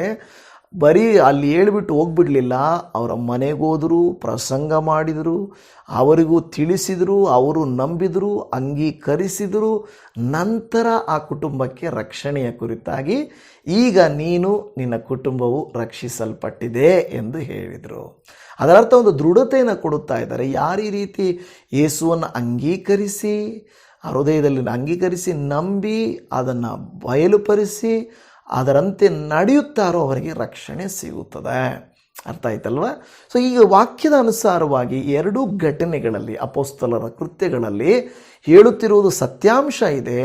ಬರೀ ಅಲ್ಲಿ ಹೇಳ್ಬಿಟ್ಟು ಹೋಗ್ಬಿಡಲಿಲ್ಲ. ಅವರ ಮನೆಗೋದರು, ಪ್ರಸಂಗ ಮಾಡಿದರು, ಅವರಿಗೂ ತಿಳಿಸಿದರು, ಅವರು ನಂಬಿದರು, ಅಂಗೀಕರಿಸಿದರು. ನಂತರ ಆ ಕುಟುಂಬಕ್ಕೆ ರಕ್ಷಣೆಯ ಕುರಿತಾಗಿ ಈಗ ನೀನು ನಿನ್ನ ಕುಟುಂಬವು ರಕ್ಷಿಸಲ್ಪಟ್ಟಿದೆ ಎಂದು ಹೇಳಿದರು. ಅದರರ್ಥ ಒಂದು ದೃಢತೆಯನ್ನು ಕೊಡುತ್ತಾ ಇದ್ದಾರೆ. ಯಾರು ಈ ರೀತಿ ಯೇಸುವನ್ನು ಅಂಗೀಕರಿಸಿ ಹೃದಯದಲ್ಲಿ ಅಂಗೀಕರಿಸಿ ನಂಬಿ ಅದನ್ನು ಬಯಲುಪಡಿಸಿ ಅದರಂತೆ ನಡೆಯುತ್ತಾರೋ ಅವರಿಗೆ ರಕ್ಷಣೆ ಸಿಗುತ್ತದೆ. ಅರ್ಥ ಆಯ್ತಲ್ವ? ಸೊ ಈಗ ವಾಕ್ಯದ ಅನುಸಾರವಾಗಿ ಎರಡೂ ಘಟನೆಗಳಲ್ಲಿ ಅಪೊಸ್ತಲರ ಕೃತ್ಯಗಳಲ್ಲಿ ಹೇಳುತ್ತಿರುವುದು ಸತ್ಯಾಂಶ ಇದೆ.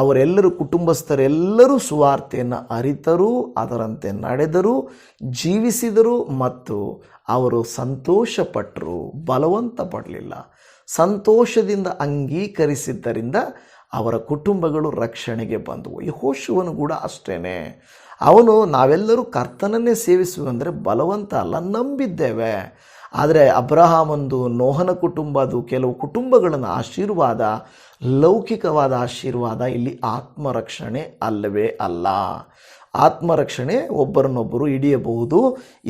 ಅವರೆಲ್ಲರೂ ಕುಟುಂಬಸ್ಥರೆಲ್ಲರೂ ಸುವಾರ್ತೆಯನ್ನು ಅರಿತರು, ಅದರಂತೆ ನಡೆದರು, ಜೀವಿಸಿದರು ಮತ್ತು ಅವರು ಸಂತೋಷಪಟ್ಟರು, ಬಲವಂತ ಪಡಲಿಲ್ಲ. ಸಂತೋಷದಿಂದ ಅಂಗೀಕರಿಸಿದ್ದರಿಂದ ಅವರ ಕುಟುಂಬಗಳು ರಕ್ಷಣೆಗೆ ಬಂದವು. ಯೆಹೋಶುವನು ಕೂಡ ಅಷ್ಟೇ. ಅವನು ನಾವೆಲ್ಲರೂ ಕರ್ತನನ್ನೇ ಸೇವಿಸುವಂದರೆ ಬಲವಂತ ಅಲ್ಲ, ನಂಬಿದ್ದೇವೆ. ಆದರೆ ಅಬ್ರಹಾಮಂದು, ನೋಹನ ಕುಟುಂಬದು, ಕೆಲವು ಕುಟುಂಬಗಳನ್ನು ಆಶೀರ್ವಾದ, ಲೌಕಿಕವಾದ ಆಶೀರ್ವಾದ ಇಲ್ಲಿ ಆತ್ಮರಕ್ಷಣೆ ಅಲ್ಲವೇ ಅಲ್ಲ. ಆತ್ಮರಕ್ಷಣೆ ಒಬ್ಬರನ್ನೊಬ್ಬರು ಹಿಡಿಯಬಹುದು,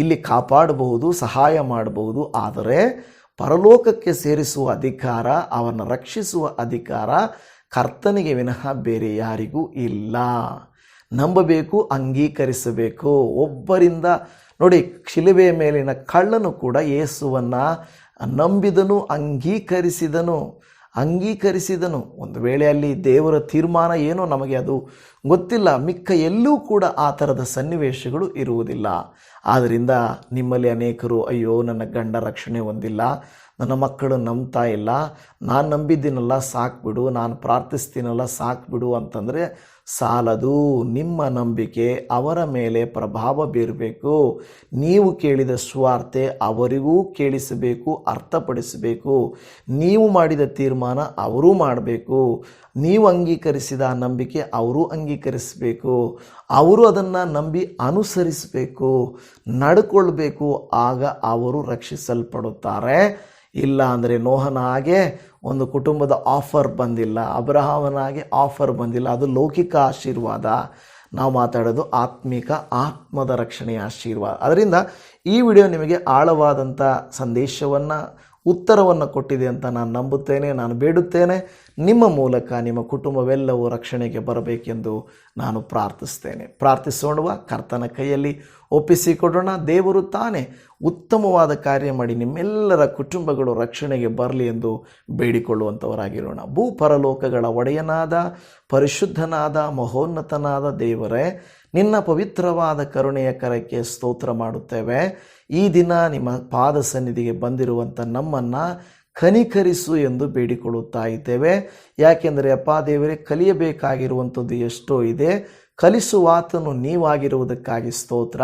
ಇಲ್ಲಿ ಕಾಪಾಡಬಹುದು, ಸಹಾಯ ಮಾಡಬಹುದು. ಆದರೆ ಪರಲೋಕಕ್ಕೆ ಸೇರಿಸುವ ಅಧಿಕಾರ, ಅವನ ರಕ್ಷಿಸುವ ಅಧಿಕಾರ ಕರ್ತನಿಗೆ ವಿನಃ ಬೇರೆ ಯಾರಿಗೂ ಇಲ್ಲ. ನಂಬಬೇಕು, ಅಂಗೀಕರಿಸಬೇಕು. ಒಬ್ಬರಿಂದ ನೋಡಿ, ಶಿಲುಬೆಯ ಮೇಲಿನ ಕಳ್ಳನು ಕೂಡ ಯೇಸುವನ್ನು ನಂಬಿದನು, ಅಂಗೀಕರಿಸಿದನು. ಒಂದು ವೇಳೆ ಅಲ್ಲಿ ದೇವರ ತೀರ್ಮಾನ ಏನೋ ನಮಗೆ ಅದು ಗೊತ್ತಿಲ್ಲ. ಮಿಕ್ಕ ಎಲ್ಲೂ ಕೂಡ ಆ ಥರದ ಸನ್ನಿವೇಶಗಳು ಇರುವುದಿಲ್ಲ. ಆದ್ದರಿಂದ ನಿಮ್ಮಲ್ಲಿ ಅನೇಕರು, ಅಯ್ಯೋ ನನ್ನ ಗಂಡ ರಕ್ಷಣೆ ಹೊಂದಿಲ್ಲ, ನನ್ನ ಮಕ್ಕಳು ನಂಬ್ತಾ ಇಲ್ಲ, ನಾನು ನಂಬಿದ್ದೀನಲ್ಲ ಸಾಕ್ಬಿಡು, ನಾನು ಪ್ರಾರ್ಥಿಸ್ತೀನಲ್ಲ ಸಾಕ್ಬಿಡು ಅಂತಂದರೆ ಸಾಲದು. ನಿಮ್ಮ ನಂಬಿಕೆ ಅವರ ಮೇಲೆ ಪ್ರಭಾವ ಬೀರಬೇಕು. ನೀವು ಕೇಳಿದ ಸುವಾರ್ತೆ ಅವರಿಗೂ ಕೇಳಿಸಬೇಕು, ಅರ್ಥಪಡಿಸಬೇಕು. ನೀವು ಮಾಡಿದ ತೀರ್ಮಾನ ಅವರೂ ಮಾಡಬೇಕು. ನೀವು ಅಂಗೀಕರಿಸಿದ ನಂಬಿಕೆ ಅವರು ಅಂಗೀಕರಿಸಬೇಕು. ಅವರು ಅದನ್ನು ನಂಬಿ ಅನುಸರಿಸಬೇಕು, ನಡ್ಕೊಳ್ಬೇಕು. ಆಗ ಅವರು ರಕ್ಷಿಸಲ್ಪಡುತ್ತಾರೆ. ಇಲ್ಲ ಅಂದರೆ ನೋಹನ ಹಾಗೆ ಒಂದು ಕುಟುಂಬದ ಆಫರ್ ಬಂದಿಲ್ಲ, ಅಬ್ರಹಾಮನ ಹಾಗೆ ಆಫರ್ ಬಂದಿಲ್ಲ. ಅದು ಲೌಕಿಕ ಆಶೀರ್ವಾದ. ನಾವು ಮಾತಾಡೋದು ಆತ್ಮಿಕ, ಆತ್ಮದ ರಕ್ಷಣೆಯ ಆಶೀರ್ವಾದ. ಅದರಿಂದ ಈ ವಿಡಿಯೋ ನಿಮಗೆ ಆಳವಾದಂಥ ಸಂದೇಶವನ್ನು, ಉತ್ತರವನ್ನು ಕೊಟ್ಟಿದೆ ಅಂತ ನಾನು ನಂಬುತ್ತೇನೆ. ನಾನು ಬೇಡುತ್ತೇನೆ, ನಿಮ್ಮ ಮೂಲಕ ನಿಮ್ಮ ಕುಟುಂಬವೆಲ್ಲವೂ ರಕ್ಷಣೆಗೆ ಬರಬೇಕೆಂದು ನಾನು ಪ್ರಾರ್ಥಿಸ್ತೇನೆ. ಪ್ರಾರ್ಥಿಸೋಣವಾ? ಕರ್ತನ ಕೈಯಲ್ಲಿ ಒಪ್ಪಿಸಿಕೊಡೋಣ. ದೇವರು ತಾನೇ ಉತ್ತಮವಾದ ಕಾರ್ಯ ಮಾಡಿ ನಿಮ್ಮೆಲ್ಲರ ಕುಟುಂಬಗಳು ರಕ್ಷಣೆಗೆ ಬರಲಿ ಎಂದು ಬೇಡಿಕೊಳ್ಳುವಂಥವರಾಗಿರೋಣ. ಭೂಪರಲೋಕಗಳ ಒಡೆಯನಾದ, ಪರಿಶುದ್ಧನಾದ, ಮಹೋನ್ನತನಾದ ದೇವರೇ, ನಿನ್ನ ಪವಿತ್ರವಾದ ಕರುಣೆಯ ಕರಕ್ಕೆ ಸ್ತೋತ್ರ ಮಾಡುತ್ತೇವೆ. ಈ ದಿನ ನಿಮ್ಮ ಪಾದ ಸನ್ನಿಧಿಗೆ ಬಂದಿರುವಂಥ ನಮ್ಮನ್ನು ಕನಿಕರಿಸು ಎಂದು ಬೇಡಿಕೊಳ್ಳುತ್ತಾ ಇದ್ದೇವೆ. ಯಾಕೆಂದರೆ ಅಪ್ಪ ದೇವರೇ, ಕಲಿಯಬೇಕಾಗಿರುವಂಥದ್ದು ಎಷ್ಟೋ ಇದೆ. ಕಲಿಸುವಾತನು ನೀವಾಗಿರುವುದಕ್ಕಾಗಿ ಸ್ತೋತ್ರ.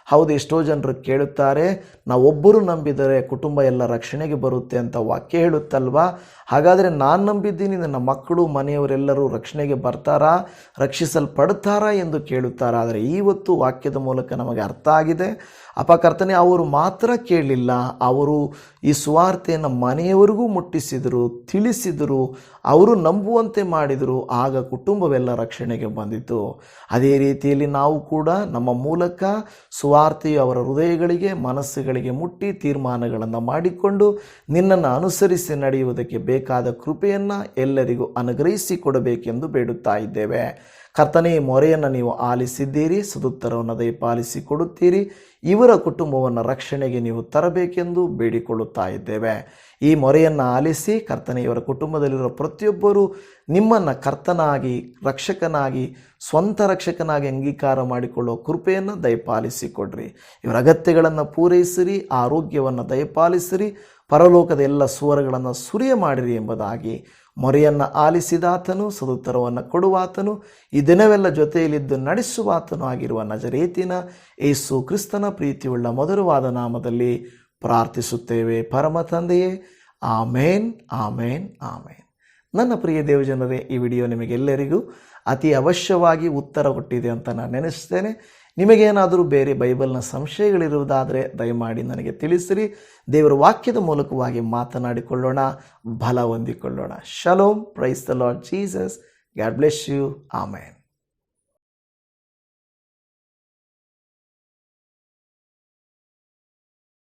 ಹೌದು, ಎಷ್ಟೋ ಜನರು ಕೇಳುತ್ತಾರೆ, ನಾವೊಬ್ಬರು ನಂಬಿದರೆ ಕುಟುಂಬ ಎಲ್ಲ ರಕ್ಷಣೆಗೆ ಬರುತ್ತೆ ಅಂತ ವಾಕ್ಯ ಹೇಳುತ್ತಲ್ವಾ? ಹಾಗಾದರೆ ನಾನು ನಂಬಿದ್ದೀನಿ, ನನ್ನ ಮಕ್ಕಳು ಮನೆಯವರೆಲ್ಲರೂ ರಕ್ಷಣೆಗೆ ಬರ್ತಾರಾ, ರಕ್ಷಿಸಲ್ಪಡ್ತಾರಾ ಎಂದು ಕೇಳುತ್ತಾರೆ. ಆದರೆ ಇವತ್ತು ವಾಕ್ಯದ ಮೂಲಕ ನಮಗೆ ಅರ್ಥ ಆಗಿದೆ. ಅಪಕರ್ತನೆ, ಅವರು ಮಾತ್ರ ಕೇಳಲಿಲ್ಲ, ಅವರು ಈ ಸುವಾರ್ತೆಯನ್ನು ಮನೆಯವರಿಗೂ ಮುಟ್ಟಿಸಿದರು, ತಿಳಿಸಿದರು, ಅವರು ನಂಬುವಂತೆ ಮಾಡಿದರು. ಆಗ ಕುಟುಂಬವೆಲ್ಲ ರಕ್ಷಣೆಗೆ ಬಂದಿತು. ಅದೇ ರೀತಿಯಲ್ಲಿ ನಾವು ಕೂಡ ನಮ್ಮ ಮೂಲಕ ಸುವಾರ್ತೆಯು ಅವರ ಹೃದಯಗಳಿಗೆ, ಮನಸ್ಸುಗಳಿಗೆ ಮುಟ್ಟಿ ತೀರ್ಮಾನಗಳನ್ನು ಮಾಡಿಕೊಂಡು ನಿನ್ನನ್ನು ಅನುಸರಿಸಿ ನಡೆಯುವುದಕ್ಕೆ ಬೇಕಾದ ಕೃಪೆಯನ್ನು ಎಲ್ಲರಿಗೂ ಅನುಗ್ರಹಿಸಿ ಕೊಡಬೇಕೆಂದು ಬೇಡುತ್ತಾ ಇದ್ದೇವೆ. ಕರ್ತನೇ, ಈ ಮೊರೆಯನ್ನು ನೀವು ಆಲಿಸಿದ್ದೀರಿ, ಸದುತ್ತರವನ್ನು ದಯಪಾಲಿಸಿ ಕೊಡುತ್ತೀರಿ. ಇವರ ಕುಟುಂಬವನ್ನು ರಕ್ಷಣೆಗೆ ನೀವು ತರಬೇಕೆಂದು ಬೇಡಿಕೊಳ್ಳುತ್ತಾ ಇದ್ದೇವೆ. ಈ ಮೊರೆಯನ್ನು ಆಲಿಸಿ ಕರ್ತನೇ, ಇವರ ಕುಟುಂಬದಲ್ಲಿರುವ ಪ್ರತಿಯೊಬ್ಬರೂ ನಿಮ್ಮನ್ನು ಕರ್ತನಾಗಿ, ರಕ್ಷಕನಾಗಿ, ಸ್ವಂತ ರಕ್ಷಕನಾಗಿ ಅಂಗೀಕಾರ ಮಾಡಿಕೊಳ್ಳುವ ಕೃಪೆಯನ್ನು ದಯಪಾಲಿಸಿಕೊಡ್ರಿ. ಇವರ ಅಗತ್ಯಗಳನ್ನು ಪೂರೈಸಿರಿ, ಆರೋಗ್ಯವನ್ನು ದಯಪಾಲಿಸಿರಿ, ಪರಲೋಕದ ಎಲ್ಲ ಸ್ವರಗಳನ್ನು ಸುರಿಯ ಮಾಡಿರಿ ಎಂಬುದಾಗಿ ಮೊರೆಯನ್ನು ಆಲಿಸಿದಾತನು, ಸದುತ್ತರವನ್ನು ಕೊಡುವಾತನು, ಈ ದಿನವೆಲ್ಲ ಜೊತೆಯಲ್ಲಿದ್ದು ನಡೆಸುವಾತನು ಆಗಿರುವ ನಜರೇತಿನ ಯೇಸು ಕ್ರಿಸ್ತನ ಪ್ರೀತಿಯುಳ್ಳ ಮಧುರವಾದ ನಾಮದಲ್ಲಿ ಪ್ರಾರ್ಥಿಸುತ್ತೇವೆ ಪರಮ ತಂದೆಯೇ. ಆಮೇನ್, ಆಮೇನ್, ಆಮೇನ್. ನನ್ನ ಪ್ರಿಯ ದೇವಜನರೇ, ಈ ವಿಡಿಯೋ ನಿಮಗೆಲ್ಲರಿಗೂ ಅತಿ ಅವಶ್ಯವಾಗಿ ಉತ್ತರ ಕೊಟ್ಟಿದೆ ಅಂತ ನಾನು ನೆನೆಸ್ತೇನೆ. ನಿಮಗೇನಾದರೂ ಬೇರೆ ಬೈಬಲ್ನ ಸಂಶಯಗಳಿರುವುದಾದರೆ ದಯಮಾಡಿ ನನಗೆ ತಿಳಿಸಿರಿ. ದೇವರ ವಾಕ್ಯದ ಮೂಲಕವಾಗಿ ಮಾತನಾಡಿಕೊಳ್ಳೋಣ, ಬಲ ಹೊಂದಿಕೊಳ್ಳೋಣ. Shalom. Praise the Lord Jesus. God bless you. Amen.